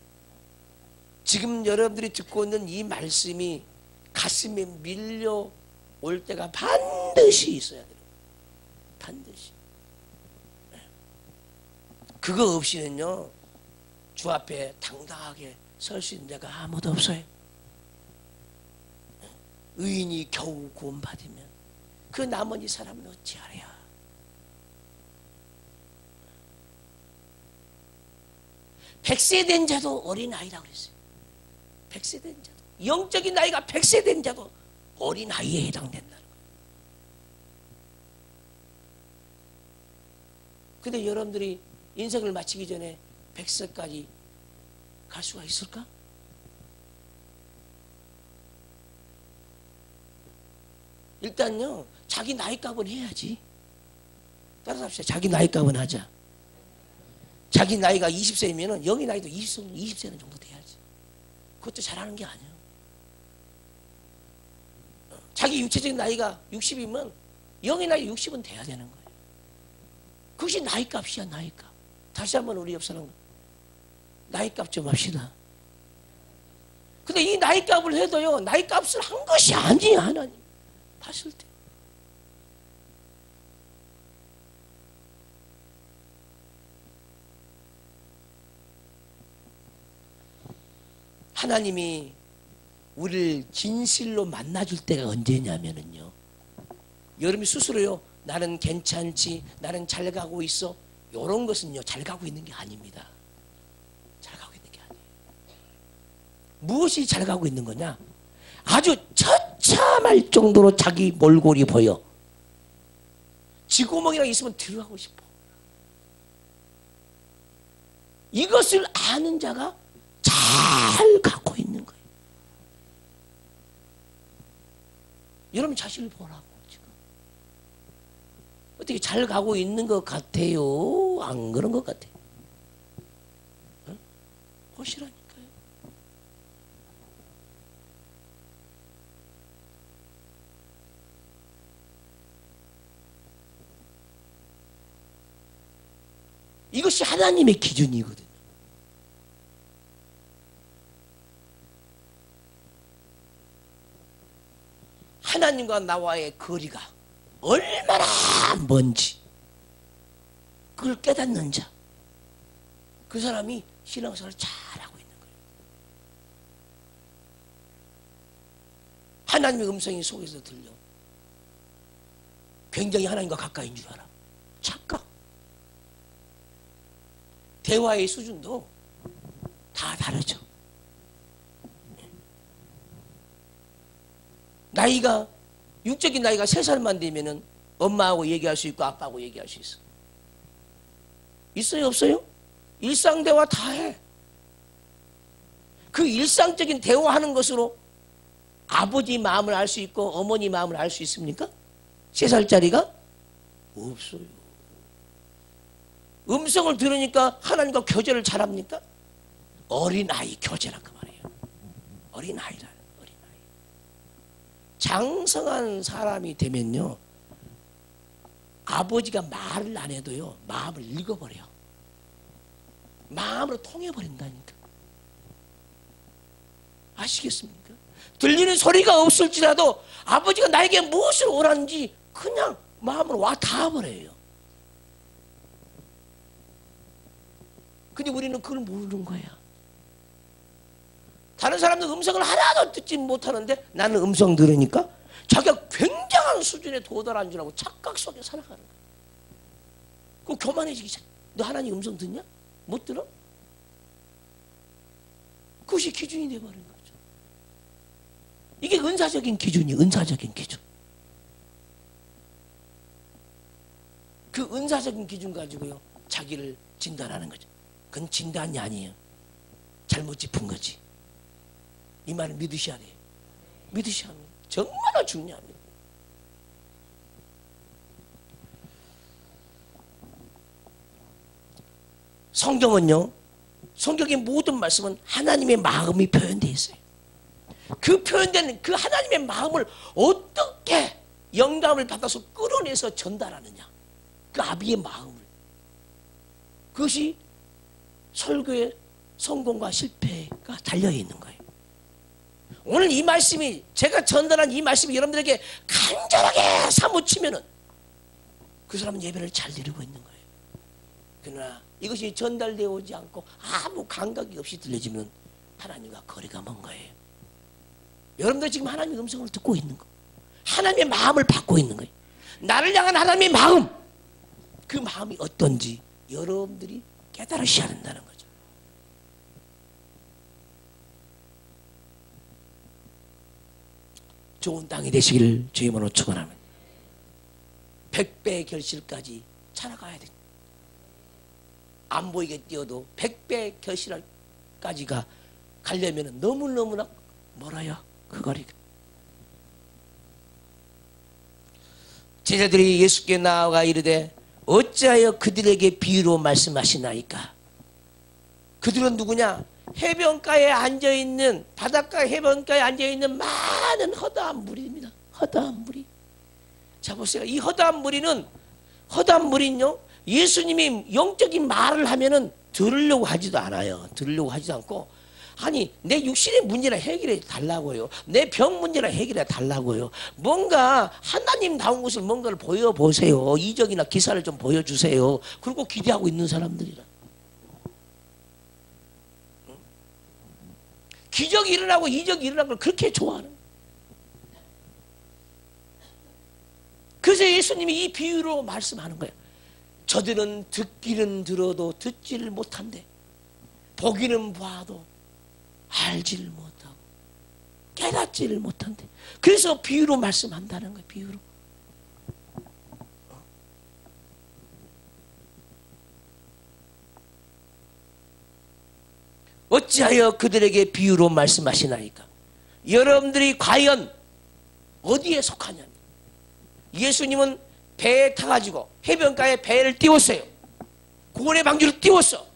지금 여러분들이 듣고 있는 이 말씀이 가슴에 밀려올 때가 반드시 있어야 돼요. 반드시. 그거 없이는요 주 앞에 당당하게 설 수 있는 자가 아무도 없어요. 의인이 겨우 구원받으면 그 나머지 사람은 어찌하랴. 백세 된 자도 어린아이라고 그랬어요. 백세 된 자도. 영적인 나이가 백세 된 자도 어린아이에 해당된다는 거예요. 근데 여러분들이 인생을 마치기 전에 100세까지 갈 수가 있을까? 일단요 자기 나이값은 해야지. 따라합시다. 자기 나이값은 하자. 자기 나이가 20세이면 영의 나이도 20세는 정도 돼야지. 그것도 잘하는 게 아니야. 자기 육체적인 나이가 60이면 영의 나이 60은 돼야 되는 거예요. 그것이 나이값이야. 나이값. 다시 한번 우리 옆 사람 나이값 좀 합시다. 근데 이 나이값을 해도요 나이값을 한 것이 아니야. 하나님 봤을 때. 하나님이 우리를 진실로 만나줄 때가 언제냐면은요 여러분이 스스로요 나는 괜찮지 나는 잘 가고 있어 이런 것은요 잘 가고 있는 게 아닙니다. 잘 가고 있는 게 아니에요. 무엇이 잘 가고 있는 거냐? 아주 처참할 정도로 자기 몰골이 보여. 쥐구멍이랑 있으면 들어가고 싶어. 이것을 아는 자가 잘 갖고 있는 거예요. 여러분 자신을 보라고 지금. 어떻게 잘 가고 있는 것 같아요? 안 그런 것 같아요? 응? 보시라니까요. 이것이 하나님의 기준이거든요. 하나님과 나와의 거리가 얼마나 먼지 그걸 깨닫는 자, 그 사람이 신앙생활을 잘하고 있는 거예요. 하나님의 음성이 속에서 들려. 굉장히 하나님과 가까이인 줄 알아. 착각. 대화의 수준도 다 다르죠. 나이가 육적인 나이가 3살만 되면은 엄마하고 얘기할 수 있고 아빠하고 얘기할 수 있어. 있어요 없어요? 일상 대화 다 해. 그 일상적인 대화하는 것으로 아버지 마음을 알 수 있고 어머니 마음을 알 수 있습니까? 3살짜리가? 없어요. 음성을 들으니까 하나님과 교제를 잘합니까? 어린아이 교제란 그 말이에요. 어린아이라. 장성한 사람이 되면요 아버지가 말을 안 해도요 마음을 읽어버려요. 마음으로 통해버린다니까. 아시겠습니까? 들리는 소리가 없을지라도 아버지가 나에게 무엇을 원하는지 그냥 마음으로 와 닿아버려요. 근데 우리는 그걸 모르는 거야. 다른 사람들 음성을 하나도 듣지 못하는데 나는 음성 들으니까 자기가 굉장한 수준에 도달한 줄 알고 착각 속에 살아가는 거야. 그 교만해지기 시작. 너 하나님 음성 듣냐? 못 들어? 그것이 기준이 돼버린 거죠. 이게 은사적인 기준이에요. 은사적인 기준. 그 은사적인 기준 가지고요 자기를 진단하는 거죠. 그건 진단이 아니에요. 잘못 짚은 거지. 이 말을 믿으셔야 돼요. 믿으셔야 합니다. 정말 중요합니다. 성경은요, 성경의 모든 말씀은 하나님의 마음이 표현되어 있어요. 그 표현되는 그 하나님의 마음을 어떻게 영감을 받아서 끌어내서 전달하느냐, 그 아비의 마음을. 그것이 설교의 성공과 실패가 달려있는 거예요. 오늘 이 말씀이, 제가 전달한 이 말씀이 여러분들에게 간절하게 사무치면은 그 사람은 예배를 잘 드리고 있는 거예요. 그러나 이것이 전달되어 오지 않고 아무 감각이 없이 들려지면 하나님과 거리가 먼 거예요. 여러분들 지금 하나님의 음성을 듣고 있는 거, 하나님의 마음을 받고 있는 거예요. 나를 향한 하나님의 마음, 그 마음이 어떤지 여러분들이 깨달으셔야 한다는 거죠. 좋은 땅이 되시기를 주의 이름으로 축원합니다. 100배의 결실까지 살아가야 돼. 안 보이게 뛰어도 100배 결실까지가 가려면 너무너무나 멀어요. 그 거리가. 제자들이 예수께 나아가 이르되 어찌하여 그들에게 비유로 말씀하시나이까. 그들은 누구냐? 해변가에 앉아있는, 바닷가 해변가에 앉아있는 많은 허다한 무리입니다. 허다한 무리. 자 보세요. 이 허다한 무리는요 예수님이 영적인 말을 하면은 들으려고 하지도 않아요. 들으려고 하지도 않고, 아니 내 육신의 문제나 해결해 달라고요. 내 병 문제나 해결해 달라고요. 뭔가 하나님다운 것을 뭔가를 보여보세요. 이적이나 기사를 좀 보여주세요. 그리고 기대하고 있는 사람들이라. 기적이 일어나고 이적이 일어나는 걸 그렇게 좋아하는. 그래서 예수님이 이 비유로 말씀하는 거예요. 저들은 듣기는 들어도 듣지를 못한대. 보기는 봐도 알지를 못하고 깨닫지를 못한대. 그래서 비유로 말씀한다는 거예요. 비유로. 어찌하여 그들에게 비유로 말씀하시나이까. 여러분들이 과연 어디에 속하냐. 예수님은 배에 타가지고 해변가에 배를 띄웠어요. 구원의 방주로 띄웠어.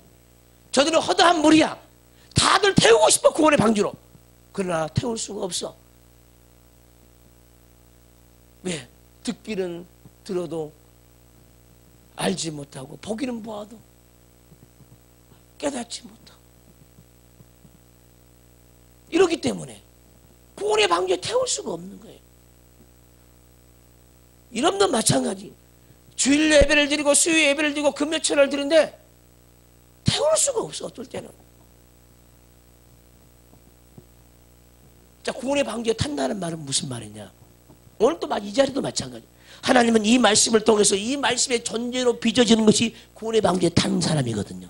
저들은 허다한 무리야. 다들 태우고 싶어 구원의 방주로. 그러나 태울 수가 없어. 왜? 듣기는 들어도 알지 못하고 보기는 보아도 깨닫지 못하고. 이렇기 때문에 구원의 방주에 태울 수가 없는 거예요. 이놈도 마찬가지. 주일 예배를 드리고 수요 예배를 드리고 금요철을 드리는데 태울 수가 없어. 어떨 때는. 자, 구원의 방주에 탄다는 말은 무슨 말이냐. 오늘 또 이 자리도 마찬가지. 하나님은 이 말씀을 통해서 이 말씀의 존재로 빚어지는 것이 구원의 방주에 탄 사람이거든요.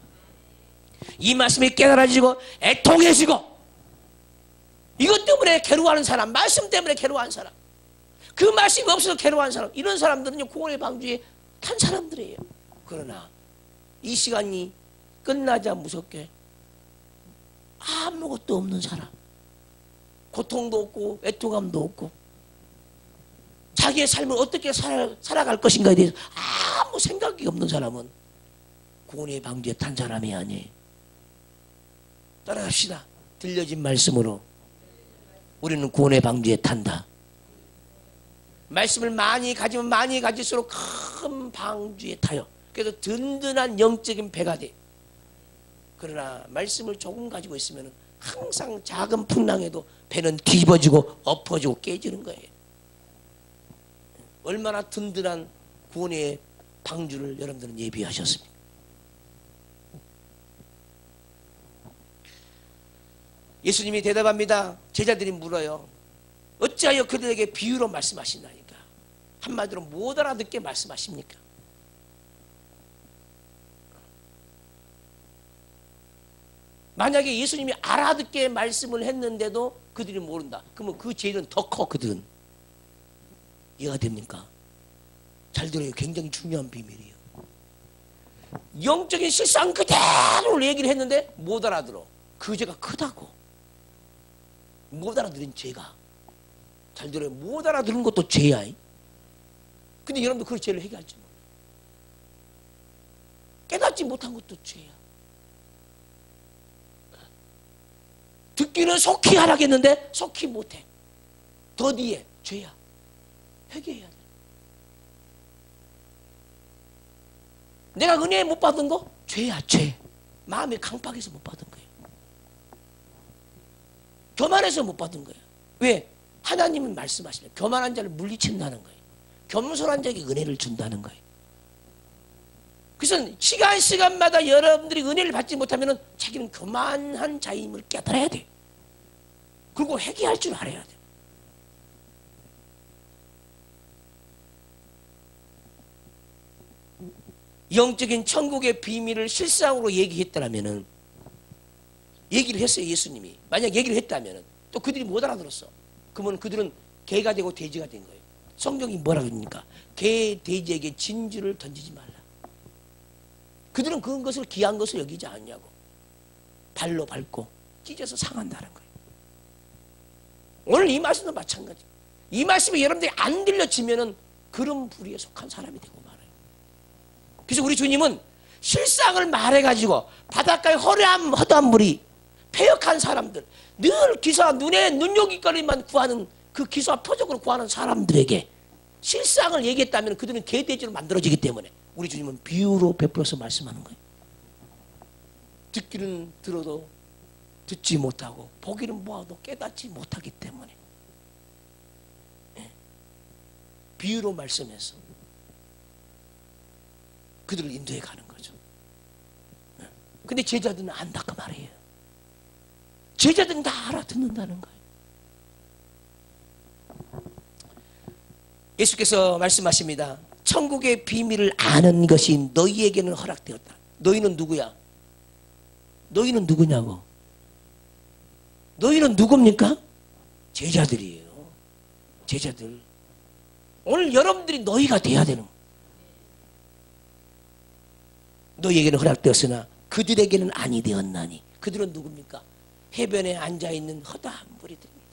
이 말씀이 깨달아지고 애통해지고, 이것 때문에 괴로워하는 사람, 말씀 때문에 괴로워하는 사람, 그 말씀이 없어서 괴로워하는 사람, 이런 사람들은요 구원의 방주에 탄 사람들이에요. 그러나 이 시간이 끝나자 무섭게 아무것도 없는 사람, 고통도 없고 애통감도 없고 자기의 삶을 어떻게 살아갈 것인가에 대해서 아무 생각이 없는 사람은 구원의 방주에 탄 사람이 아니에요. 따라갑시다. 들려진 말씀으로 우리는 구원의 방주에 탄다. 말씀을 많이 가지면 많이 가질수록 큰 방주에 타요. 그래서 든든한 영적인 배가 돼. 그러나 말씀을 조금 가지고 있으면 항상 작은 풍랑에도 배는 뒤집어지고 엎어지고 깨지는 거예요. 얼마나 든든한 구원의 방주를 여러분들은 예비하셨습니까? 예수님이 대답합니다. 제자들이 물어요. 어찌하여 그들에게 비유로 말씀하시나이까? 한마디로 못 알아듣게 말씀하십니까? 만약에 예수님이 알아듣게 말씀을 했는데도 그들이 모른다. 그러면 그 죄는 더 커. 그들은. 이해가 됩니까? 잘 들어요. 굉장히 중요한 비밀이에요. 영적인 실상 그대로 얘기를 했는데 못 알아들어. 그 죄가 크다고. 못 알아들은 죄가. 잘 들어요. 못 알아들은 것도 죄야. 근데 여러분도 그 죄를 해결할지 몰라. 깨닫지 못한 것도 죄야. 듣기는 속히 하라겠는데 속히 못해. 더디해. 죄야. 회개해야 돼. 내가 은혜 못 받은 거? 죄야. 죄. 마음이 강팍해서 못 받은 거예요. 교만해서 못 받은 거예요. 왜? 하나님은 말씀하시면 교만한 자를 물리친다는 거예요. 겸손한 자에게 은혜를 준다는 거예요. 그래서 시간마다 여러분들이 은혜를 받지 못하면 자기는 교만한 자임을 깨달아야 돼. 그리고 회개할 줄 알아야 돼. 영적인 천국의 비밀을 실상으로 얘기했다면, 얘기를 했어요. 예수님이. 만약 얘기를 했다면 또 그들이 못 알아들었어. 그러면 그들은 개가 되고 돼지가 된 거예요. 성경이 뭐라고 합니까? 개, 돼지에게 진주를 던지지 말라. 그들은 그것을 귀한 것을 여기지 않냐고. 발로 밟고 찢어서 상한다는 거예요. 오늘 이 말씀도 마찬가지. 이 말씀이 여러분들이 안 들려지면은 그런 부류에 속한 사람이 되고 말아요. 그래서 우리 주님은 실상을 말해가지고 바닷가에 허다한 물이 패역한 사람들, 늘 기사 눈에 눈요깃거리만 구하는 그 기사 표적으로 구하는 사람들에게 실상을 얘기했다면 그들은 개돼지로 만들어지기 때문에 우리 주님은 비유로 베풀어서 말씀하는 거예요. 듣기는 들어도 듣지 못하고 보기는 보아도 깨닫지 못하기 때문에 비유로 말씀해서 그들을 인도해 가는 거죠. 근데 제자들은 안다 그 말이에요. 제자들은 다 알아듣는다는 거예요. 예수께서 말씀하십니다. 천국의 비밀을 아는 것이 너희에게는 허락되었다. 너희는 누구야? 너희는 누구냐고? 너희는 누굽니까? 제자들이에요. 제자들. 오늘 여러분들이 너희가 돼야 되는 거예요. 너희에게는 허락되었으나 그들에게는 아니 되었나니. 그들은 누굽니까? 해변에 앉아있는 허다한 무리들입니다.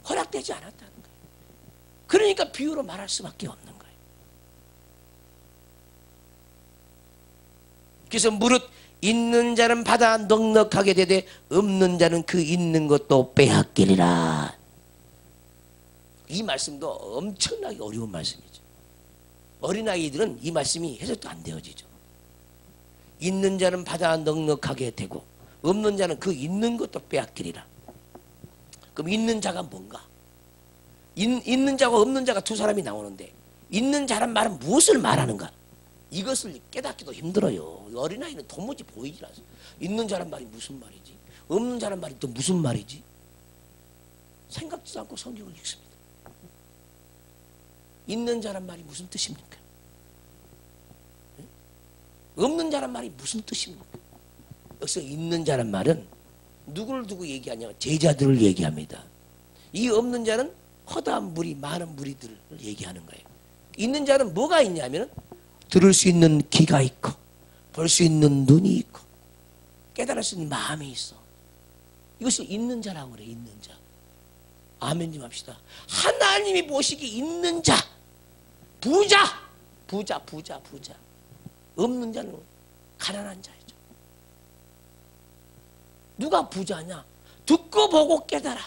허락되지 않았다는 거예요. 그러니까 비유로 말할 수밖에 없는 거예요. 그래서 무릇 있는 자는 받아 넉넉하게 되되 없는 자는 그 있는 것도 빼앗기리라. 이 말씀도 엄청나게 어려운 말씀이죠. 어린아이들은 이 말씀이 해석도 안 되어지죠. 있는 자는 받아 넉넉하게 되고 없는 자는 그 있는 것도 빼앗기리라. 그럼 있는 자가 뭔가? 있는 자와 없는 자가 두 사람이 나오는데 있는 자란 말은 무엇을 말하는가? 이것을 깨닫기도 힘들어요. 어린아이는 도무지 보이질 않아요. 있는 자란 말이 무슨 말이지? 없는 자란 말이 또 무슨 말이지? 생각지도 않고 성경을 읽습니다. 있는 자란 말이 무슨 뜻입니까? 없는 자란 말이 무슨 뜻입니까? 여기서 있는 자란 말은 누구를 두고 얘기하냐면 제자들을 얘기합니다. 이 없는 자는 허다한 무리, 많은 무리들을 얘기하는 거예요. 있는 자는 뭐가 있냐면 들을 수 있는 귀가 있고 볼 수 있는 눈이 있고 깨달을 수 있는 마음이 있어. 이것이 있는 자라고 그래. 있는 자. 아멘 좀 합시다. 하나님이 보시기 있는 자, 부자. 없는 자는 가난한 자이죠. 누가 부자냐? 듣고 보고 깨달아.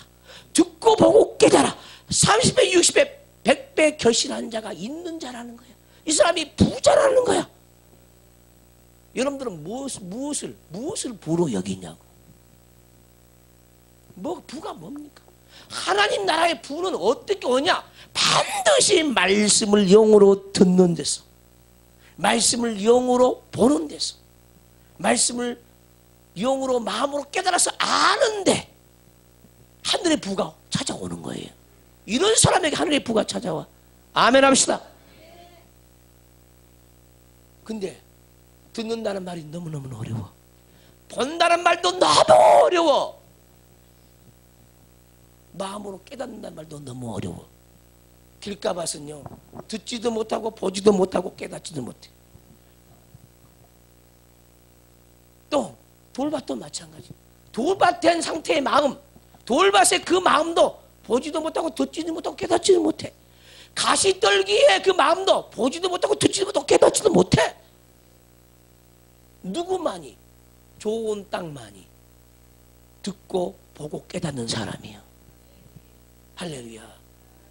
듣고 보고 깨달아. 30배, 60배, 100배 결실한 자가 있는 자라는 거야. 이 사람이 부자라는 거야. 여러분들은 무엇을 부로 여기냐고. 뭐 부가 뭡니까? 하나님 나라의 부는 어떻게 오냐? 반드시 말씀을 영으로 듣는 데서, 말씀을 영으로 보는 데서, 말씀을 영으로 마음으로 깨달아서 아는데 하늘의 부가 찾아오는 거예요. 이런 사람에게 하늘의 부가 찾아와. 아멘 합시다. 근데 듣는다는 말이 너무너무 어려워. 본다는 말도 너무 어려워. 마음으로 깨닫는다는 말도 너무 어려워. 길가밭은요, 듣지도 못하고 보지도 못하고 깨닫지도 못해. 또 돌밭도 마찬가지. 돌밭 된 상태의 마음, 돌밭의 그 마음도 보지도 못하고 듣지도 못하고 깨닫지도 못해. 가시떨기의 그 마음도 보지도 못하고 듣지도 못하고 깨닫지도 못해. 누구만이? 좋은 땅만이 듣고 보고 깨닫는 사람이야. 할렐루야.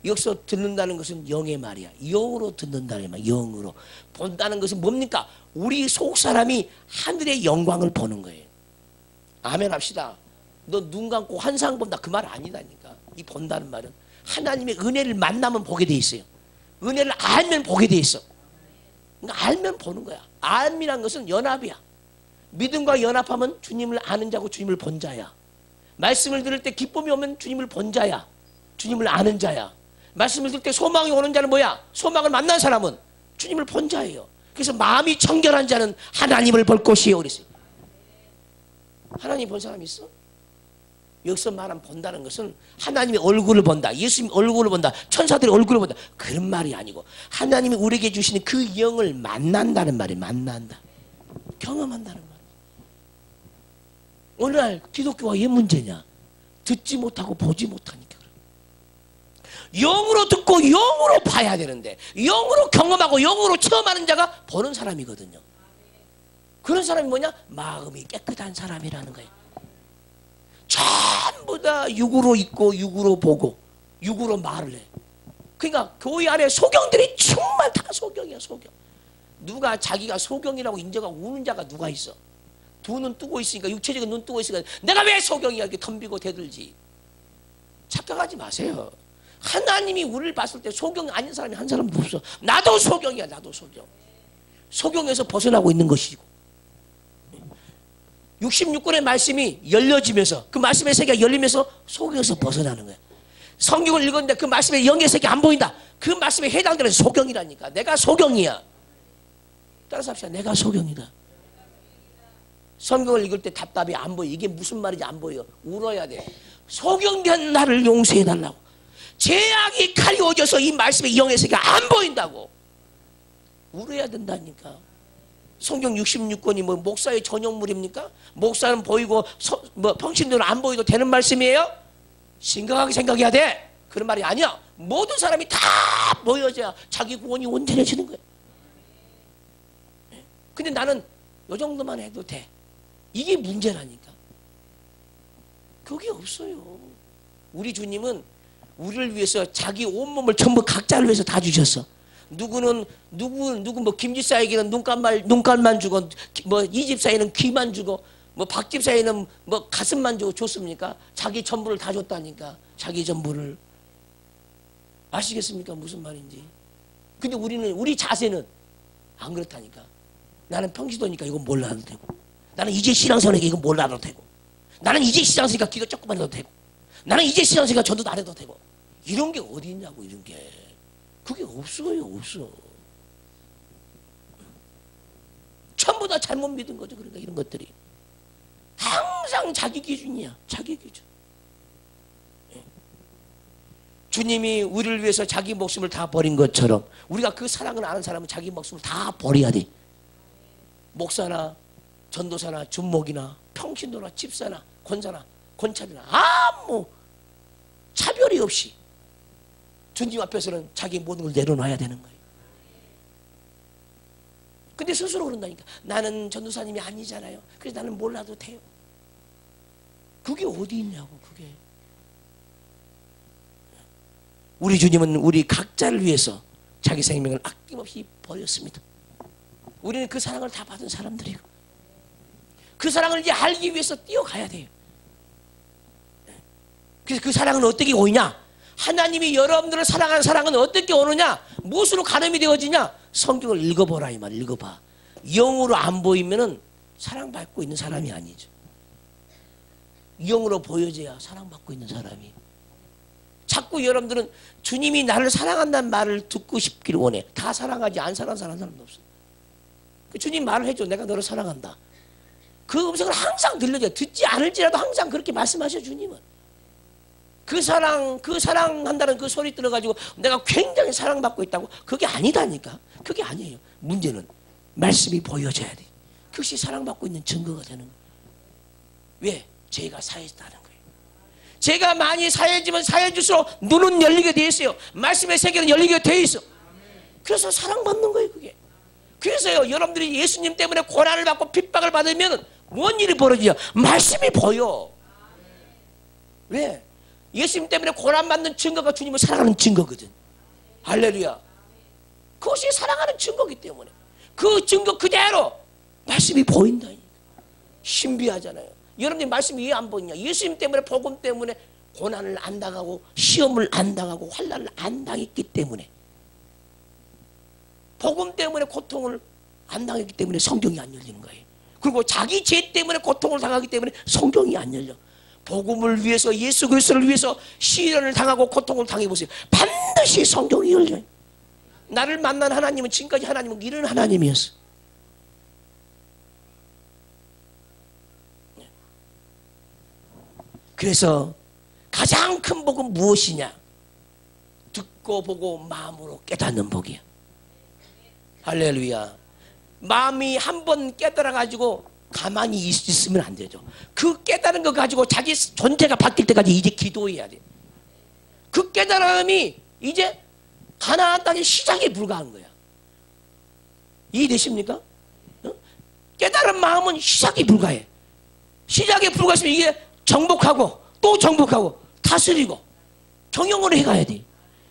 여기서 듣는다는 것은 영의 말이야. 영으로 듣는다는 말, 영으로. 본다는 것은 뭡니까? 우리 속 사람이 하늘의 영광을 보는 거예요. 아멘 합시다. 너 눈 감고 환상 본다 그 말 아니다니까. 이 본다는 말은 하나님의 은혜를 만나면 보게 돼 있어요. 은혜를 알면 보게 돼 있어. 그러니까 알면 보는 거야. 알미란 것은 연합이야. 믿음과 연합하면 주님을 아는 자고 주님을 본 자야. 말씀을 들을 때 기쁨이 오면 주님을 본 자야. 주님을 아는 자야. 말씀을 들을 때 소망이 오는 자는 뭐야? 소망을 만난 사람은 주님을 본 자예요. 그래서 마음이 청결한 자는 하나님을 볼 것이에요. 그랬어요. 하나님 본 사람 있어? 여기서 말한 본다는 것은 하나님의 얼굴을 본다, 예수님 얼굴을 본다, 천사들의 얼굴을 본다, 그런 말이 아니고 하나님이 우리에게 주시는 그 영을 만난다는 말이에요. 만난다. 경험한다는 말. 오늘날 기독교가 왜 문제냐? 듣지 못하고 보지 못하니까. 영으로 듣고 영으로 봐야 되는데, 영으로 경험하고 영으로 체험하는 자가 보는 사람이거든요. 그런 사람이 뭐냐? 마음이 깨끗한 사람이라는 거예요. 전부 다 육으로 있고 육으로 보고 육으로 말을 해. 그러니까 교회 안에 소경들이 정말 다 소경이야. 소경. 누가 자기가 소경이라고 인정하고 우는 자가 누가 있어? 두 눈 뜨고 있으니까, 육체적인 눈 뜨고 있으니까 내가 왜 소경이야 이렇게 덤비고 대들지. 착각하지 마세요. 하나님이 우리를 봤을 때 소경 아닌 사람이 한 사람도 없어. 나도 소경이야. 나도 소경. 소경에서 벗어나고 있는 것이고, 66권의 말씀이 열려지면서 그 말씀의 세계가 열리면서 소경에서 벗어나는 거야. 성경을 읽었는데 그 말씀의 영의 세계 안 보인다. 그 말씀에 해당되는 소경이라니까. 내가 소경이야. 따라서 합시다. 내가 소경이다. 성경을 읽을 때 답답이 안 보여. 이게 무슨 말인지 안 보여. 울어야 돼. 소경된 나를 용서해달라고. 죄악이 가리워져서 이 말씀의 영의 세계가 안 보인다고. 울어야 된다니까. 성경 66권이 뭐 목사의 전용물입니까? 목사는 보이고 평신도는 안 보이도 되는 말씀이에요? 심각하게 생각해야 돼. 그런 말이 아니야. 모든 사람이 다 모여져야 자기 구원이 온전해지는 거야. 근데 나는 이 정도만 해도 돼. 이게 문제라니까. 그게 없어요. 우리 주님은 우리를 위해서 자기 온몸을 전부 각자를 위해서 다 주셨어. 누구 뭐 김집사에게는 눈깔만 주고, 뭐 이 집사에는 귀만 주고, 뭐 박 집사에는 뭐 가슴만 주고 줬습니까? 자기 전부를 다 줬다니까. 자기 전부를. 아시겠습니까? 무슨 말인지. 근데 우리 자세는 안 그렇다니까. 나는 평시도니까 이건 몰라도 되고, 나는 이제 신앙생활이니까 이건 몰라도 되고, 나는 이제 신앙생활이니까 기도 조금만 해도 되고, 나는 이제 신앙생활이니까 전도도 안 해도 되고. 이런 게 어디 있냐고. 이런 게. 그게 없어요. 없어. 전부 다 잘못 믿은 거죠. 그러니까 이런 것들이 항상 자기 기준이야. 자기 기준. 주님이 우리를 위해서 자기 목숨을 다 버린 것처럼 우리가 그 사랑을 아는 사람은 자기 목숨을 다 버려야 돼. 목사나 전도사나 준목이나 평신도나 집사나 권사나 권찰이나 아무 차별이 없이 주님 앞에서는 자기 모든 걸 내려놔야 되는 거예요. 근데 스스로 그런다니까. 나는 전도사님이 아니잖아요. 그래서 나는 몰라도 돼요. 그게 어디 있냐고. 그게. 우리 주님은 우리 각자를 위해서 자기 생명을 아낌없이 버렸습니다. 우리는 그 사랑을 다 받은 사람들이고 그 사랑을 이제 알기 위해서 뛰어가야 돼요. 그래서 그 사랑은 어떻게 오느냐? 하나님이 여러분들을 사랑하는 사랑은 어떻게 오느냐? 무엇으로 가늠이 되어지냐? 성경을 읽어보라 이 말. 읽어봐. 영으로 안 보이면은 사랑받고 있는 사람이 아니죠. 영으로 보여져야 사랑받고 있는 사람이. 자꾸 여러분들은 주님이 나를 사랑한다는 말을 듣고 싶기를 원해. 다 사랑하지 안 사랑하는 사람도 없어. 주님 말을 해줘. 내가 너를 사랑한다. 그 음성을 항상 들려줘. 듣지 않을지라도 항상 그렇게 말씀하셔 주님은. 그 사랑한다는 그 소리 들어가지고 내가 굉장히 사랑받고 있다고? 그게 아니다니까. 그게 아니에요. 문제는 말씀이 보여져야 돼. 그것이 사랑받고 있는 증거가 되는 거예요. 왜? 죄가 사해졌다는 거예요. 죄가 많이 사해지면 사해질수록 눈은 열리게 돼 있어요. 말씀의 세계는 열리게 돼 있어. 그래서 사랑받는 거예요, 그게. 그래서요, 여러분들이 예수님 때문에 고난을 받고 핍박을 받으면 뭔 일이 벌어지냐? 말씀이 보여. 왜? 예수님 때문에 고난받는 증거가 주님을 사랑하는 증거거든. 할렐루야. 그것이 사랑하는 증거이기 때문에 그 증거 그대로 말씀이 보인다니까. 신비하잖아요. 여러분이 말씀이 왜 안 보이냐? 예수님 때문에, 복음 때문에 고난을 안 당하고 시험을 안 당하고 환난을 안 당했기 때문에, 복음 때문에 고통을 안 당했기 때문에 성경이 안 열리는 거예요. 그리고 자기 죄 때문에 고통을 당하기 때문에 성경이 안 열려. 복음을 위해서, 예수 그리스도를 위해서 시련을 당하고 고통을 당해보세요. 반드시 성경이 열려요. 나를 만난 하나님은, 지금까지 하나님은 이런 하나님이었어. 그래서 가장 큰 복은 무엇이냐? 듣고 보고 마음으로 깨닫는 복이야. 할렐루야. 마음이 한번 깨달아가지고 가만히 있으면 안 되죠. 그 깨달은 거 가지고 자기 존재가 바뀔 때까지 이제 기도해야 돼. 그 깨달음이 이제 가나안 땅의 시작에 불과한 거야. 이해되십니까? 깨달은 마음은 시작이 불과해. 시작에 불과했으면 이게 정복하고 또 정복하고 다스리고 경영을 해가야 돼.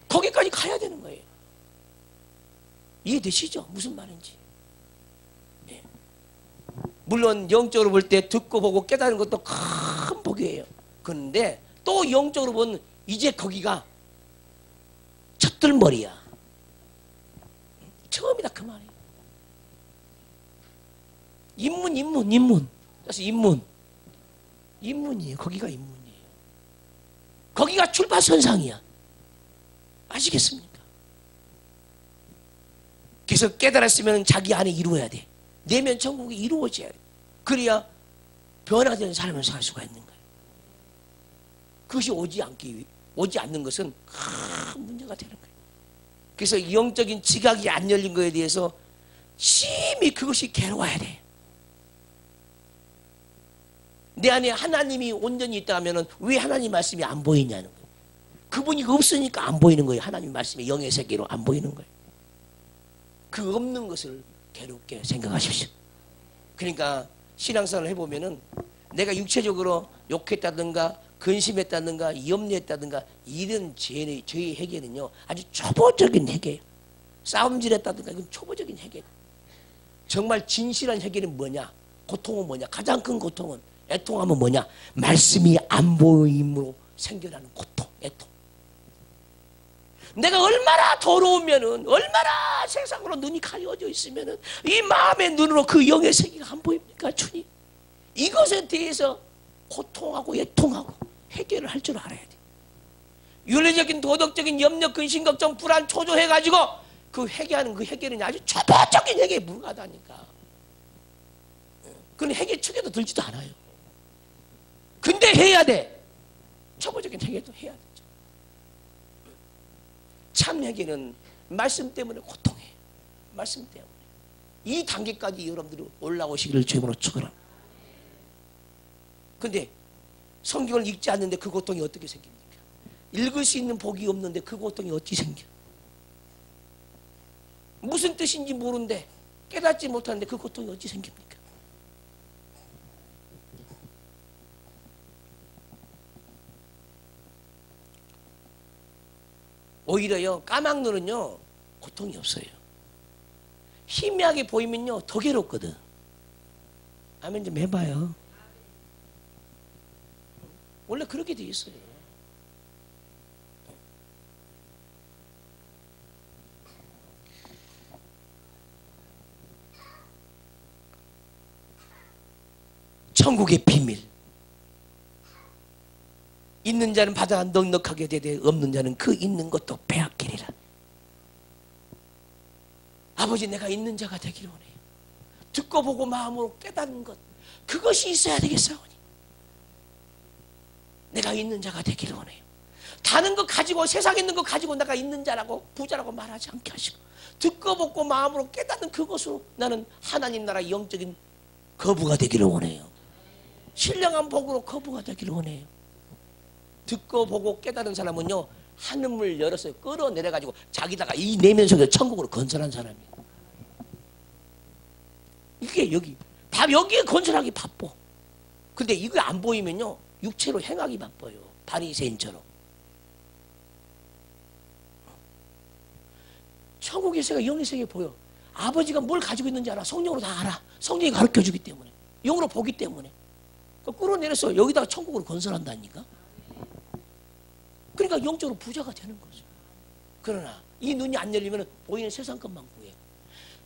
거기까지 가야 되는 거예요. 이해되시죠? 무슨 말인지. 네. 물론 영적으로 볼 때 듣고 보고 깨달은 것도 큰 복이에요. 그런데 또 영적으로 보면 이제 거기가 첫들머리야. 처음이다 그 말이에요. 인문. 그래서 인문이에요. 거기가 인문이에요. 거기가 출발선상이야. 아시겠습니까? 그래서 깨달았으면 자기 안에 이루어야 돼. 내면 천국이 이루어져야 돼. 그래야 변화되는 삶을 살 수가 있는 거예요. 그것이 오지 않는 것은 큰 문제가 되는 거예요. 그래서 영적인 지각이 안 열린 거에 대해서 심히 그것이 괴로워야 돼. 내 안에 하나님이 온전히 있다 하면은 왜 하나님 말씀이 안 보이냐는 거예요. 그분이 없으니까 안 보이는 거예요. 하나님 말씀이 영의 세계로 안 보이는 거예요. 그 없는 것을 괴롭게 생각하십시오. 그러니까 신앙생활을 해보면은 내가 육체적으로 욕했다든가 근심했다든가 염려했다든가 이런 죄의 해결은요 아주 초보적인 해결이에요. 싸움질했다든가 이건 초보적인 해결. 정말 진실한 해결은 뭐냐? 고통은 뭐냐? 가장 큰 고통은, 애통하면 뭐냐? 말씀이 안 보임으로 생겨나는 고통, 애통. 내가 얼마나 더러우면은, 얼마나 세상으로 눈이 가려져 있으면은 이 마음의 눈으로 그 영의 세계가 안 보입니까, 주님? 이것에 대해서 고통하고 애통하고 해결을 할 줄 알아야 돼. 윤리적인, 도덕적인 염려, 근심, 걱정, 불안, 초조해가지고 그 해결하는 그 해결은 아주 초보적인 해결에 불과하다니까. 그건 해결 축에도 들지도 않아요. 근데 해야 돼. 초보적인 해결도 해야 되죠. 참 해결은 말씀 때문에 고통해. 말씀 때문에. 이 단계까지 여러분들이 올라오시기를 주님으로 축원합니다. 근데 성경을 읽지 않는데 그 고통이 어떻게 생깁니까? 읽을 수 있는 복이 없는데 그 고통이 어찌 생겨? 무슨 뜻인지 모르는데 깨닫지 못하는데 그 고통이 어찌 생깁니까? 오히려요 까막눈은요 고통이 없어요. 희미하게 보이면요 더 괴롭거든. 아멘 좀 해봐요. 원래 그렇게 돼 있어요. 천국의 비밀. 있는 자는 받아 넉넉하게 되되 없는 자는 그 있는 것도 빼앗기리라. 아버지, 내가 있는 자가 되기를 원해요. 듣고 보고 마음으로 깨닫는 것, 그것이 있어야 되겠사오니 내가 있는 자가 되기를 원해요. 다른 것 가지고, 세상에 있는 것 가지고 내가 있는 자라고 부자라고 말하지 않게 하시고, 듣고 보고 마음으로 깨닫는 그것으로 나는 하나님 나라 영적인 거부가 되기를 원해요. 신령한 복으로 거부가 되기를 원해요. 듣고 보고 깨달은 사람은요, 하늘을 열었어요. 끌어내려가지고 자기다가 이 내면 속에 천국으로 건설한 사람이에요. 이게 여기에 건설하기 바빠. 근데 이거 안 보이면요, 육체로 행하기 바빠요. 바리새인처럼. 천국의 세계가 영의 세계에 보여. 아버지가 뭘 가지고 있는지 알아. 성령으로 다 알아. 성령이 가르쳐주기 때문에, 영으로 보기 때문에 끌어내려서 여기다가 천국으로 건설한다니까. 그러니까 영적으로 부자가 되는 거죠. 그러나 이 눈이 안 열리면 보이는 세상 것만 구해.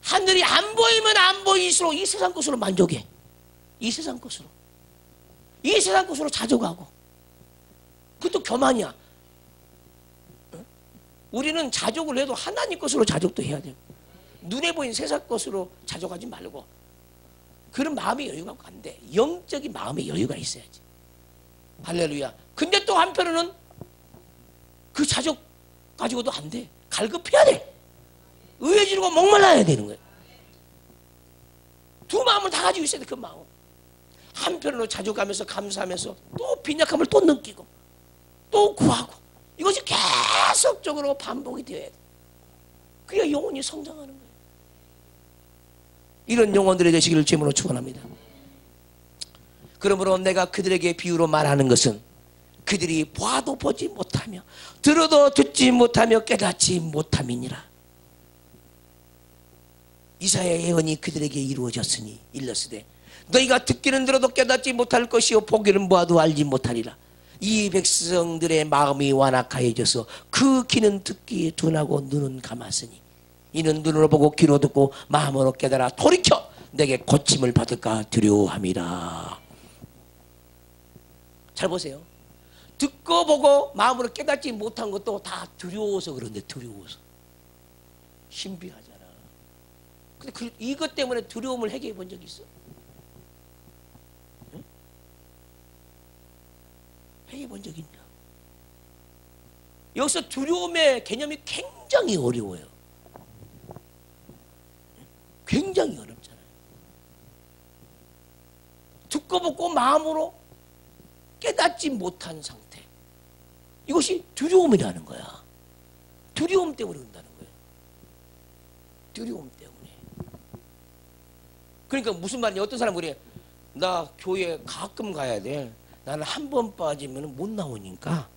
하늘이 안 보이면 안 보일수록 이 세상 것으로 만족해. 이 세상 것으로 자족하고. 그것도 교만이야. 우리는 자족을 해도 하나님 것으로 자족도 해야 돼요. 눈에 보이는 세상 것으로 자족하지 말고, 그런 마음의 여유가 안 돼. 영적인 마음의 여유가 있어야지. 할렐루야. 근데 또 한편으로는 그 자족 가지고도 안 돼. 갈급해야 돼. 의해지르고 목말라야 되는 거예요. 두 마음을 다 가지고 있어야 돼. 그 마음. 한편으로 자족하면서 감사하면서 또 빈약함을 또 느끼고 또 구하고, 이것이 계속적으로 반복이 되어야 돼. 그게 영혼이 성장하는 거예요. 이런 영혼들이 되시기를 주님으로 축원합니다. 그러므로 내가 그들에게 비유로 말하는 것은 그들이 봐도 보지 못하며 들어도 듣지 못하며 깨닫지 못함이니라. 이사야의 예언이 그들에게 이루어졌으니 일렀으되 너희가 듣기는 들어도 깨닫지 못할 것이요 보기는 보아도 알지 못하리라. 이 백성들의 마음이 완악하여져서 그 귀는 듣기에 둔하고 눈은 감았으니 이는 눈으로 보고 귀로 듣고 마음으로 깨달아 돌이켜 내게 고침을 받을까 두려워함이라. 잘 보세요. 듣고 보고 마음으로 깨닫지 못한 것도 다 두려워서 그런데, 두려워서. 신비하잖아. 근데 이것 때문에 두려움을 해결해 본 적이 있어? 응? 해결해 본 적이 있냐? 여기서 두려움의 개념이 굉장히 어려워요. 굉장히 어렵잖아요. 듣고 보고 마음으로 깨닫지 못한 상태, 이것이 두려움이라는 거야. 두려움 때문에 그런다는 거예요. 두려움 때문에. 그러니까 무슨 말이냐, 어떤 사람은 그래, 나 교회 가끔 가야 돼. 나는 한 번 빠지면 못 나오니까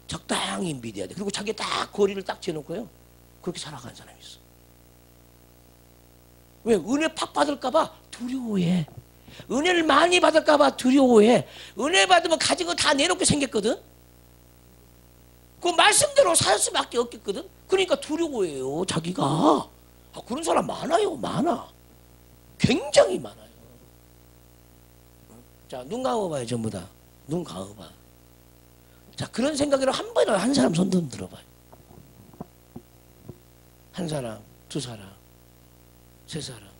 적당히 믿어야 돼. 그리고 자기 딱 거리를 딱 재놓고요, 그렇게 살아가는 사람이 있어. 왜? 은혜 팍 받을까봐 두려워해. 은혜를 많이 받을까봐 두려워해. 은혜 받으면 가진 거 다 내놓게 생겼거든. 그 말씀대로 살 수밖에 없겠거든. 그러니까 두려워해요, 자기가. 아, 그런 사람 많아요, 많아. 굉장히 많아요. 자, 눈 감아봐요, 전부 다. 눈 감아봐. 자, 그런 생각으로 한 번이라도 한 사람 손 들어봐요. 한 사람, 두 사람, 세 사람.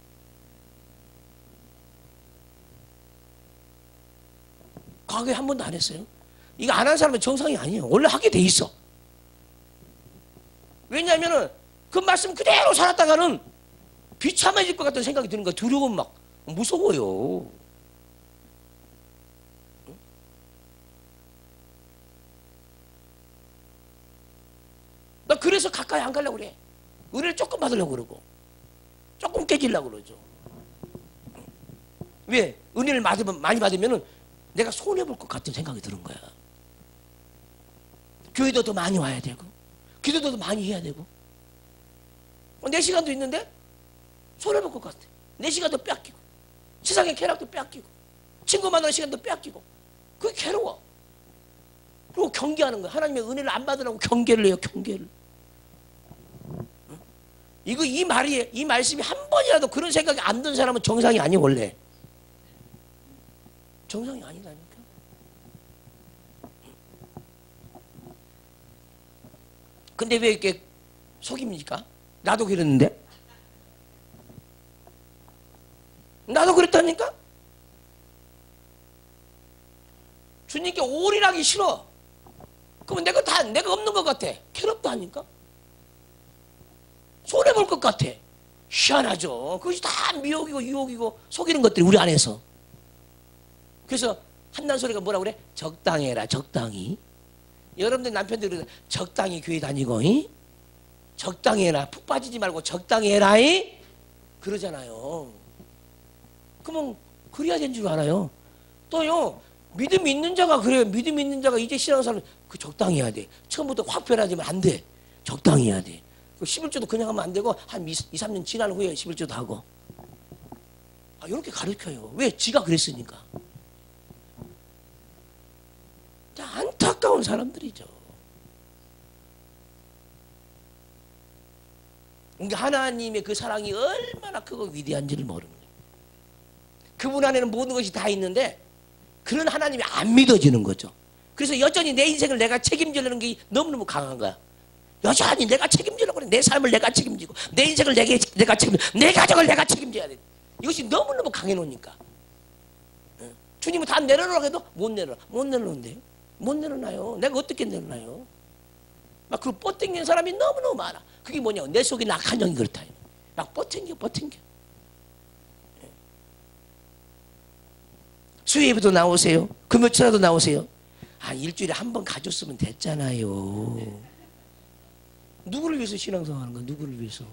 과거에 한 번도 안 했어요. 이거 안 한 사람은 정상이 아니에요. 원래 하게 돼 있어. 왜냐하면 그 말씀 그대로 살았다가는 비참해질 것 같은 생각이 드는 거야. 두려움, 막 무서워요. 나 그래서 가까이 안 가려고 그래. 은혜를 조금 받으려고 그러고 조금 깨지려고 그러죠. 왜? 은혜를 많이 받으면 내가 손해볼 것 같은 생각이 드는 거야. 교회도 더 많이 와야 되고 기도도 더 많이 해야 되고, 내 시간도 있는데 손해볼 것 같아. 내 시간도 뺏기고 세상의 쾌락도 뺏기고 친구 만나는 시간도 뺏기고, 그게 괴로워. 그리고 경계하는 거야. 하나님의 은혜를 안 받으라고 경계를 해요. 경계를. 이거 이 말씀이 한 번이라도 그런 생각이 안 든 사람은 정상이 아니에요. 원래 정상이 아니다니까. 근데 왜 이렇게 속입니까? 나도 그랬는데. 나도 그랬다니까. 주님께 올인하기 싫어. 그러면 내가 없는 것 같아. 괴롭다니까. 손해볼 것 같아. 희한하죠. 그것이 다 미혹이고 유혹이고 속이는 것들이 우리 안에서. 그래서 한난 소리가 뭐라고 그래? 적당히 해라. 적당히. 여러분들 남편들이 적당히 교회 다니고 적당히 해라. 푹 빠지지 말고 적당히 해라 그러잖아요. 그러면 그래야 되는 줄 알아요. 또요, 믿음 있는 자가 그래요. 믿음 있는 자가 이제 신앙생활 그 적당히 해야 돼. 처음부터 확 변하지면 안 돼. 적당히 해야 돼. 11조도 그냥 하면 안 되고 한 2, 3년 지난 후에 11조도 하고. 이렇게 가르쳐요. 왜? 지가 그랬으니까. 안타까운 사람들이죠. 그러니까 하나님의 그 사랑이 얼마나 크고 위대한지를 모르는 거예요. 그분 안에는 모든 것이 다 있는데 그런 하나님이 안 믿어지는 거죠. 그래서 여전히 내 인생을 내가 책임지려는 게 너무너무 강한 거야. 여전히 내가 책임지려고 그래. 내 삶을 내가 책임지고 내 인생을 내가 책임지고 내 가정을 내가 책임져야 돼. 이것이 너무너무 강해 놓으니까. 주님은 다 내려놓으라고 해도 못 내려놓는데요. 못 내려놔요. 내가 어떻게 내려놔요? 막 그 뻗땡기는 사람이 너무너무 많아. 그게 뭐냐? 내 속에 악한 영이 그렇다. 막 뻗땡겨. 수요예배도 나오세요. 금요일에도 나오세요. 일주일에 한 번 가졌으면 됐잖아요. 누구를 위해서 신앙생활하는 거야? 누구를 위해서?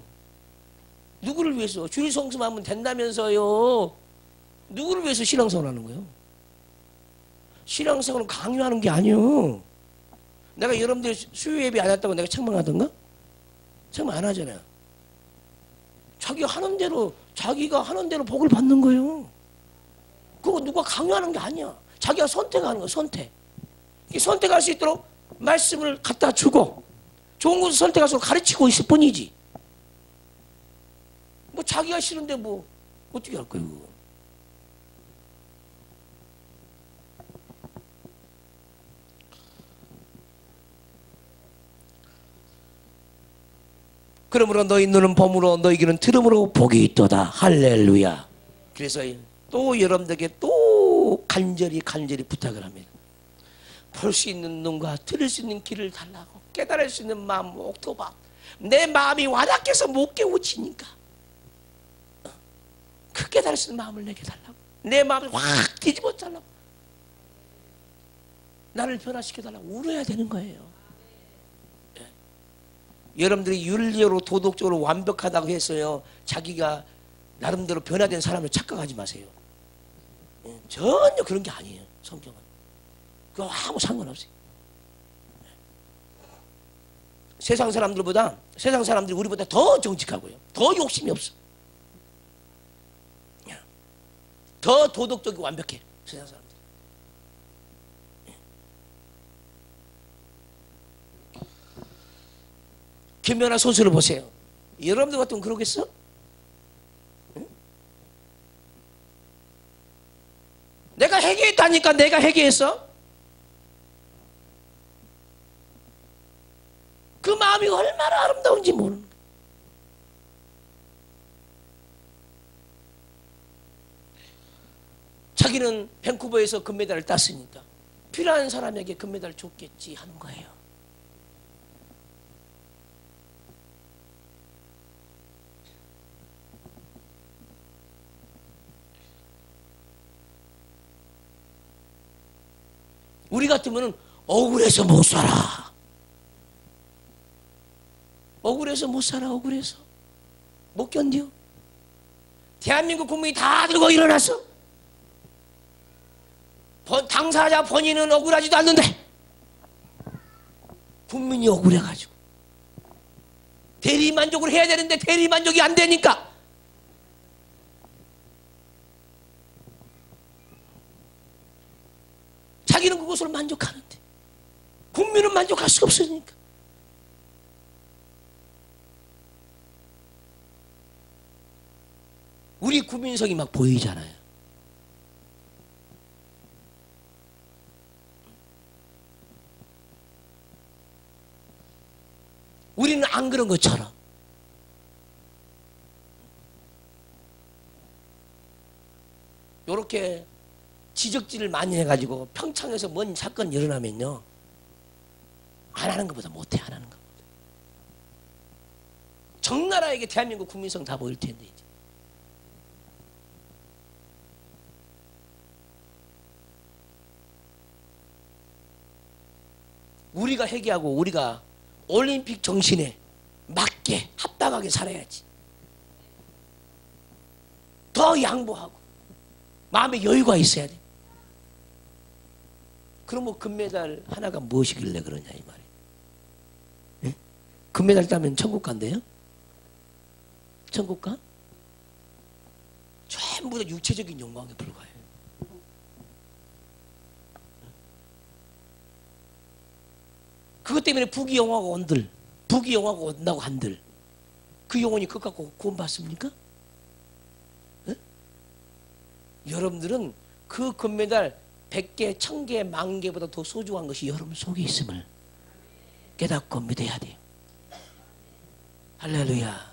누구를 위해서? 주일 성수하면 된다면서요. 누구를 위해서 신앙생활하는 거예요? 신앙생활은 강요하는 게 아니에요. 내가 여러분들 수요예배 안 했다고 내가 책망하던가? 책망 안 하잖아요. 자기가 하는 대로 복을 받는 거예요. 그거 누가 강요하는 게 아니야. 자기가 선택하는 거야. 선택할 수 있도록 말씀을 갖다 주고 좋은 것을 선택할 수 있도록 가르치고 있을 뿐이지. 뭐 자기가 싫은데 뭐 어떻게 할 거예요? 그거. 그러므로 너희 눈은 봄으로 너희 귀는 들음으로 복이 있도다. 할렐루야. 그래서 또 여러분들에게 또 간절히 부탁을 합니다. 볼 수 있는 눈과 들을 수 있는 귀를 달라고. 깨달을 수 있는 마음 옥토박. 내 마음이 완악해서 못 깨우치니까 그 깨달을 수 있는 마음을 내게 달라고. 내 마음을 확 뒤집어 달라고. 나를 변화시켜 달라고 울어야 되는 거예요. 여러분들이 윤리적으로 도덕적으로 완벽하다고 해서요 자기가 나름대로 변화된 사람을 착각하지 마세요. 전혀 그런 게 아니에요. 성경은 그거 아무 상관없어요. 세상 사람들이 우리보다 더 정직하고요, 더 욕심이 없어, 더 도덕적이고 완벽해. 세상 사람들. 김연아 소설을 보세요. 여러분들 같으면 그러겠어? 응? 내가 해결했다니까. 내가 해결했어? 그 마음이 얼마나 아름다운지 모르는 거야. 자기는 밴쿠버에서 금메달을 땄으니까 필요한 사람에게 금메달을 줬겠지 하는 거예요. 우리 같으면 억울해서 못 살아. 억울해서 못 살아. 억울해서 못 견뎌. 대한민국 국민이 다 들고 일어났어. 당사자 본인은 억울하지도 않는데 국민이 억울해가지고 대리만족을 해야 되는데 대리만족이 안 되니까 자기는 그것으로 만족하는데 국민은 만족할 수가 없으니까. 우리 국민성이 막 보이잖아요. 안 그런 것처럼. 요렇게 지적질을 많이 해가지고 평창에서 뭔 사건이 일어나면요, 안 하는 것보다 못해. 안 하는 것보다. 적나라하게 대한민국 국민성 다 보일 텐데 이제. 우리가 회개하고 우리가 올림픽 정신에 맞게 합당하게 살아야지. 더 양보하고 마음에 여유가 있어야 돼. 그럼 뭐 금메달 하나가 무엇이길래 그러냐 이 말이에요. 네? 금메달 따면 천국 간대요? 천국 가? 전부 다 육체적인 욕망에 불과해요. 그것 때문에 부귀영화가 온들, 부귀영화가 온다고 한들, 그 영혼이 그것 갖고 구원받습니까? 네? 여러분들은 그 금메달 100개, 1000개, 10,000개보다 더 소중한 것이 여러분 속에 있음을 깨닫고 믿어야 돼요. 할렐루야.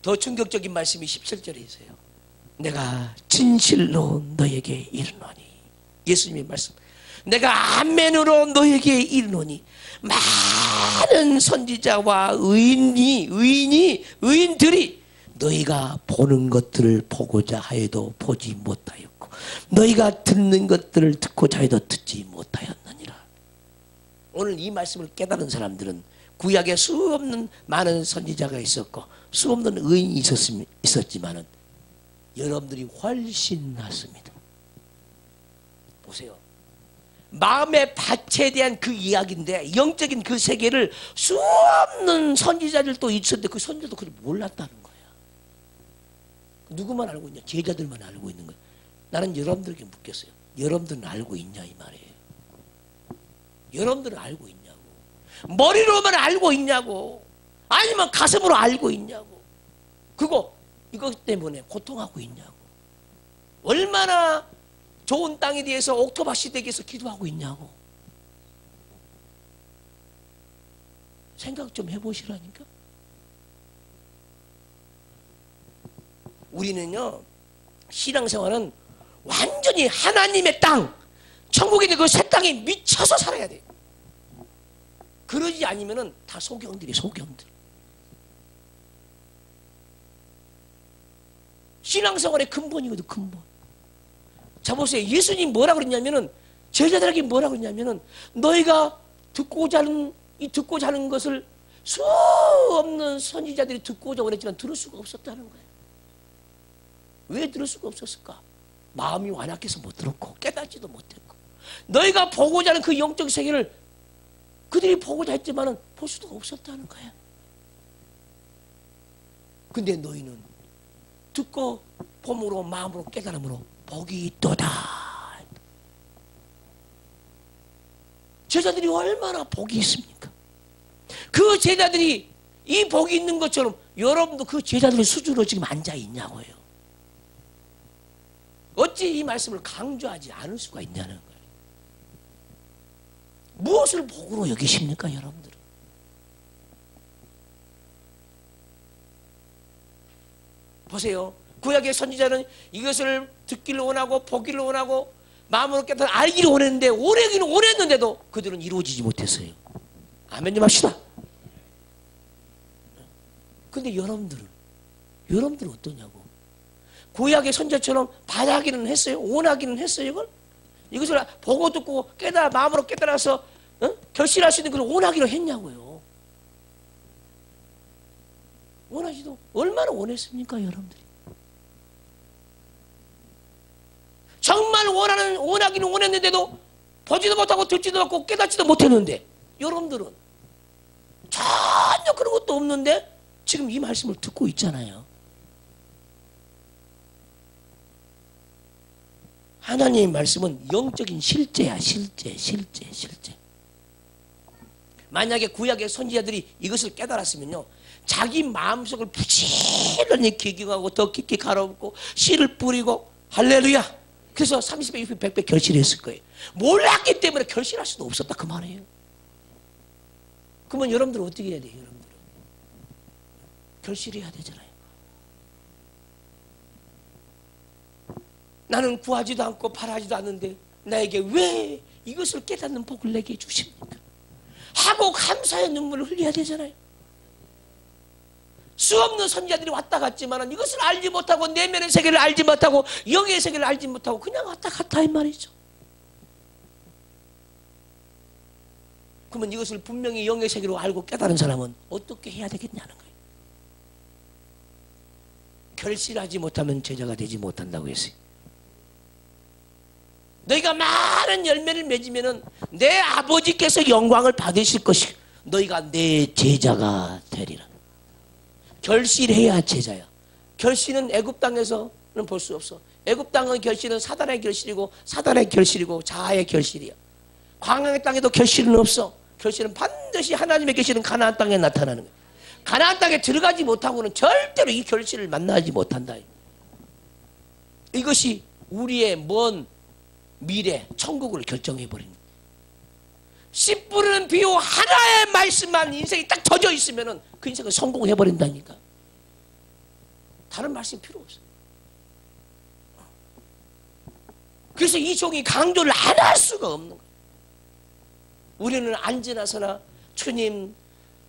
더 충격적인 말씀이 17절에 있어요. 내가 진실로 너에게 이르노니, 예수님의 말씀, 내가 아멘으로 너에게 이르노니 많은 선지자와 의인들이 너희가 보는 것들을 보고자 하여도 보지 못하였고 너희가 듣는 것들을 듣고자 해도 듣지 못하였느니라. 오늘 이 말씀을 깨달은 사람들은 구약에 수없는 많은 선지자가 있었고 수없는 의인이 있었지만은 여러분들이 훨씬 낫습니다. 보세요. 마음의 밭에 대한 그 이야기인데 영적인 그 세계를 수없는 선지자들도 있었는데 그 선지자도 그걸 몰랐다는 거야. 누구만 알고 있냐? 제자들만 알고 있는 거야. 나는 여러분들에게 묻겠어요. 여러분들은 알고 있냐 이 말이에요. 여러분들은 알고 있냐고. 머리로만 알고 있냐고. 아니면 가슴으로 알고 있냐고. 그거 이것 때문에 고통하고 있냐고. 얼마나 좋은 땅에 대해서 옥토바시 되기 위해서 기도하고 있냐고. 생각 좀 해보시라니까. 우리는요, 신앙생활은 완전히 하나님의 땅, 천국에 있는 그 새 땅에 미쳐서 살아야 돼요. 그러지 않으면 다 소경들이 소경들. 신앙생활의 근본이거든, 근본. 자, 보세요. 예수님 뭐라 그랬냐면은, 제자들에게 뭐라 그랬냐면은, 너희가 듣고자 하는 것을 수없는 선지자들이 듣고자 원했지만 들을 수가 없었다는 거예요. 왜 들을 수가 없었을까? 마음이 완악해서 못 들었고, 깨닫지도 못했고, 너희가 보고자 하는 그 영적 세계를 그들이 보고자 했지만은 볼 수도 없었다는 거예요. 근데 너희는 듣고 봄으로 마음으로 깨달음으로 복이 있도다. 제자들이 얼마나 복이 있습니까? 그 제자들이 이 복이 있는 것처럼 여러분도 그 제자들의 수준으로 지금 앉아 있냐고요. 어찌 이 말씀을 강조하지 않을 수가 있냐는 거예요. 무엇을 복으로 여기십니까, 여러분들은? 보세요. 구약의 선지자는 이것을 듣기를 원하고 보기를 원하고 마음으로 깨달아 알기를 원했는데 오래기는 원했는데도 그들은 이루어지지 못했어요. 아멘 좀 합시다. 근데 여러분들은 어떠냐고. 구약의 선지자처럼 바라기는 했어요? 원하기는 했어요? 이것을 보고 듣고 깨달아 마음으로 깨달아서 결실할 수 있는 걸 원하기로 했냐고요. 원하지도 얼마나 원했습니까, 여러분들이? 정말 원하기는 원했는데도 보지도 못하고 듣지도 못하고 깨닫지도 못했는데 여러분들은 전혀 그런 것도 없는데 지금 이 말씀을 듣고 있잖아요. 하나님의 말씀은 영적인 실제야. 실제. 만약에 구약의 선지자들이 이것을 깨달았으면요, 자기 마음속을 부지런히 기경하고 더 깊게 갈아엎고 씨를 뿌리고 할렐루야 그래서 30배, 60배, 100배 결실했을 거예요. 몰랐기 때문에 결실할 수도 없었다 그 말이에요. 그러면 여러분들은 어떻게 해야 돼요? 여러분들은 결실해야 되잖아요. 나는 구하지도 않고 바라지도 않는데 나에게 왜 이것을 깨닫는 복을 내게 주십니까? 하고 감사의 눈물을 흘려야 되잖아요. 수없는 선지자들이 왔다 갔지만 이것을 알지 못하고 내면의 세계를 알지 못하고 영의 세계를 알지 못하고 그냥 왔다 갔다 이 말이죠. 그러면 이것을 분명히 영의 세계로 알고 깨달은 사람은 어떻게 해야 되겠냐는 거예요. 결실하지 못하면 제자가 되지 못한다고 했어요. 너희가 많은 열매를 맺으면 내 아버지께서 영광을 받으실 것이고 너희가 내 제자가 되리라. 결실해야 제자야. 결실은 애굽 땅에서는 볼 수 없어. 애굽 땅의 결실은 사단의 결실이고 사단의 결실이고 자아의 결실이야. 광야의 땅에도 결실은 없어. 결실은 반드시 하나님의 계시는 가나안 땅에 나타나는 거야. 가나안 땅에 들어가지 못하고는 절대로 이 결실을 만나지 못한다. 이것이 우리의 먼 미래 천국을 결정해버립니다. 씨 뿌리는 비유 하나의 말씀만 인생이 딱 젖어 있으면 그 인생은 성공해버린다니까. 다른 말씀이 필요 없어요. 그래서 이 종이 강조를 안 할 수가 없는 거예요. 우리는 앉으나서나 주님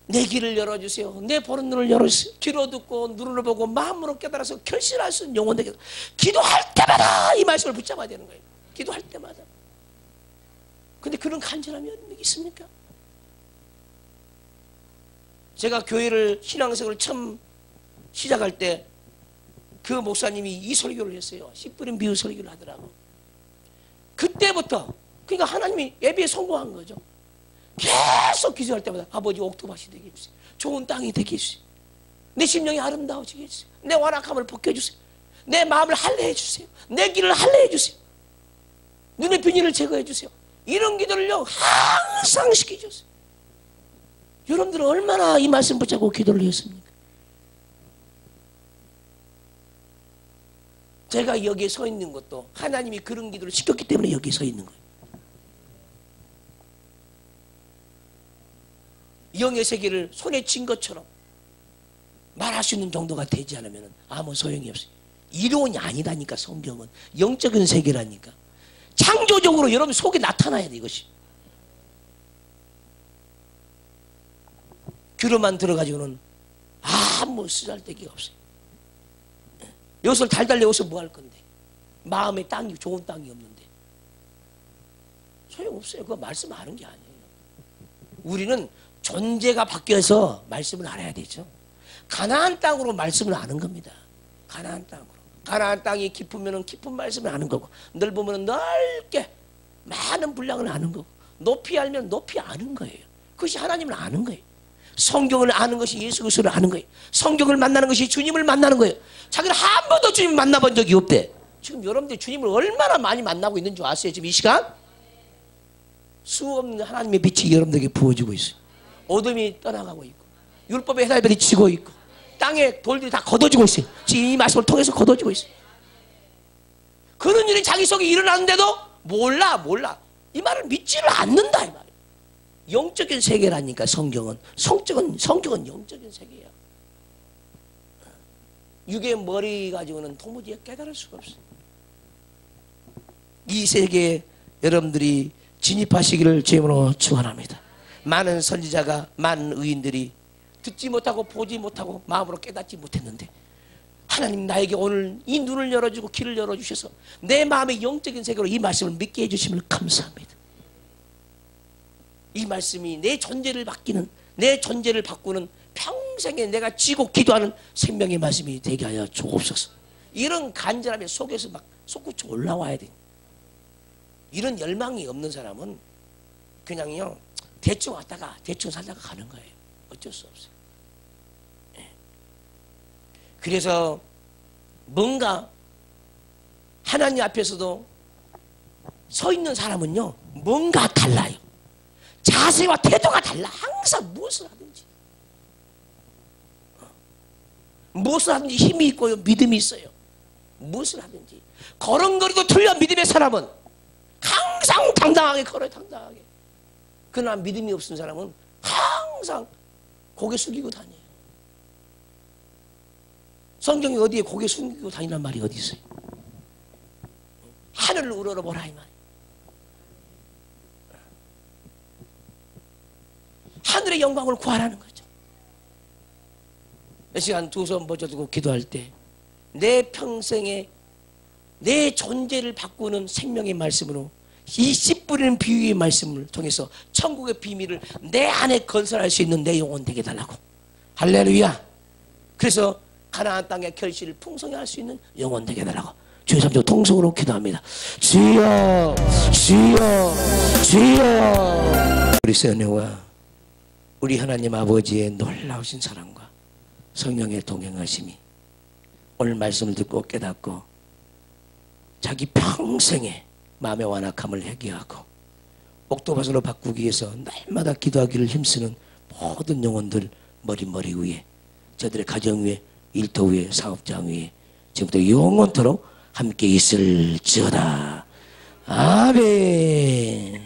내 길을 열어주세요. 내 보는 눈을 열어주세요. 귀로 듣고 눈으로 보고 마음으로 깨달아서 결실할 수 있는 영혼에게 기도할 때마다 이 말씀을 붙잡아야 되는 거예요. 기도할 때마다. 근데 그런 간절함이 있습니까? 제가 교회를 신앙생활을 처음 시작할 때 그 목사님이 이 설교를 했어요. 씨 뿌린 비유 설교를 하더라고. 그때부터 그러니까 하나님이 예배에 성공한 거죠. 계속 기도할 때마다 아버지 옥토밭이 되게 해주세요. 좋은 땅이 되게 해주세요. 내 심령이 아름다워지게 해주세요. 내 완악함을 벗겨주세요. 내 마음을 할례해 주세요. 내 길을 할례해 주세요. 눈의 비닐을 제거해 주세요. 이런 기도를요 항상 시켜줬어요. 여러분들은 얼마나 이 말씀 붙잡고 기도를 했습니까? 제가 여기에 서 있는 것도 하나님이 그런 기도를 시켰기 때문에 여기에 서 있는 거예요. 영의 세계를 손에 쥔 것처럼 말할 수 있는 정도가 되지 않으면 아무 소용이 없어요. 이론이 아니다니까. 성경은 영적인 세계라니까. 창조적으로 여러분 속에 나타나야 돼. 이것이 귀로만 들어가지고는 아무 쓰잘데기가 없어요. 여기서 달달 내어서 뭐 할 건데? 마음에 땅이 좋은 땅이 없는데 소용없어요. 그거 말씀 아는 게 아니에요. 우리는 존재가 바뀌어서 말씀을 알아야 되죠. 가나안 땅으로 말씀을 아는 겁니다. 가나안 땅으로. 가나안 땅이 깊으면 깊은 말씀을 아는 거고 넓으면 넓게 많은 분량을 아는 거고 높이 알면 높이 아는 거예요. 그것이 하나님을 아는 거예요. 성경을 아는 것이 예수 그리스도를 아는 거예요. 성경을 만나는 것이 주님을 만나는 거예요. 자기는 한 번도 주님을 만나본 적이 없대. 지금 여러분들이 주님을 얼마나 많이 만나고 있는 줄 아세요? 지금 이 시간? 수없는 하나님의 빛이 여러분들에게 부어지고 있어요. 어둠이 떠나가고 있고 율법의 해달별이 지고 있고 땅에 돌들이 다 걷어지고 있어요. 지금 이 말씀을 통해서 걷어지고 있어요. 그런 일이 자기 속에 일어나는데도 몰라. 이 말을 믿지를 않는다 이 말이에요. 영적인 세계라니까. 성경은 영적인 세계야. 육의 머리 가지고는 도무지 깨달을 수가 없어요. 이 세계에 여러분들이 진입하시기를 주님으로 축원합니다. 많은 선지자가 많은 의인들이 듣지 못하고 보지 못하고 마음으로 깨닫지 못했는데 하나님 나에게 오늘 이 눈을 열어주고 귀를 열어주셔서 내 마음의 영적인 세계로 이 말씀을 믿게 해주심을 감사합니다. 이 말씀이 내 존재를 바꾸는 평생에 내가 지고 기도하는 생명의 말씀이 되게 하여 주옵소서. 이런 간절함이 속에서 막 솟구쳐 올라와야 돼. 이런 열망이 없는 사람은 그냥요 대충 왔다가 대충 살다가 가는 거예요. 어쩔 수 없어요. 그래서 뭔가 하나님 앞에서도 서 있는 사람은요 뭔가 달라요. 자세와 태도가 달라. 항상 무엇을 하든지 힘이 있고요 믿음이 있어요. 무엇을 하든지 걸음걸이도 틀려. 믿음의 사람은 항상 당당하게 걸어요. 당당하게. 그러나 믿음이 없는 사람은 항상 고개 숙이고 다녀요. 성경이 어디에 고개 숙이고 다니란 말이 어디 있어요? 하늘을 우러러보라 이 말. 하늘의 영광을 구하라는 거죠. 몇 시간 두 손 벌려두고 기도할 때 내 평생에 내 존재를 바꾸는 생명의 말씀으로 이 씨 뿌리는 비유의 말씀을 통해서 천국의 비밀을 내 안에 건설할 수 있는 내 영혼 되게 달라고. 할렐루야. 그래서 가나안 땅의 결실을 풍성히 할 수 있는 영혼 되게 달라고 주의 삼조 통성으로 기도합니다. 주여 주여 주여. 우리 은혜와 우리 하나님 아버지의 놀라우신 사랑과 성령의 동행하심이 오늘 말씀을 듣고 깨닫고 자기 평생에 마음의 완악함을 해결하고 옥토밭으로 바꾸기 위해서 날마다 기도하기를 힘쓰는 모든 영혼들 머리 위에, 저들의 가정 위에, 일터 위에, 사업장 위에 지금부터 영원토록 함께 있을지어다. 아멘.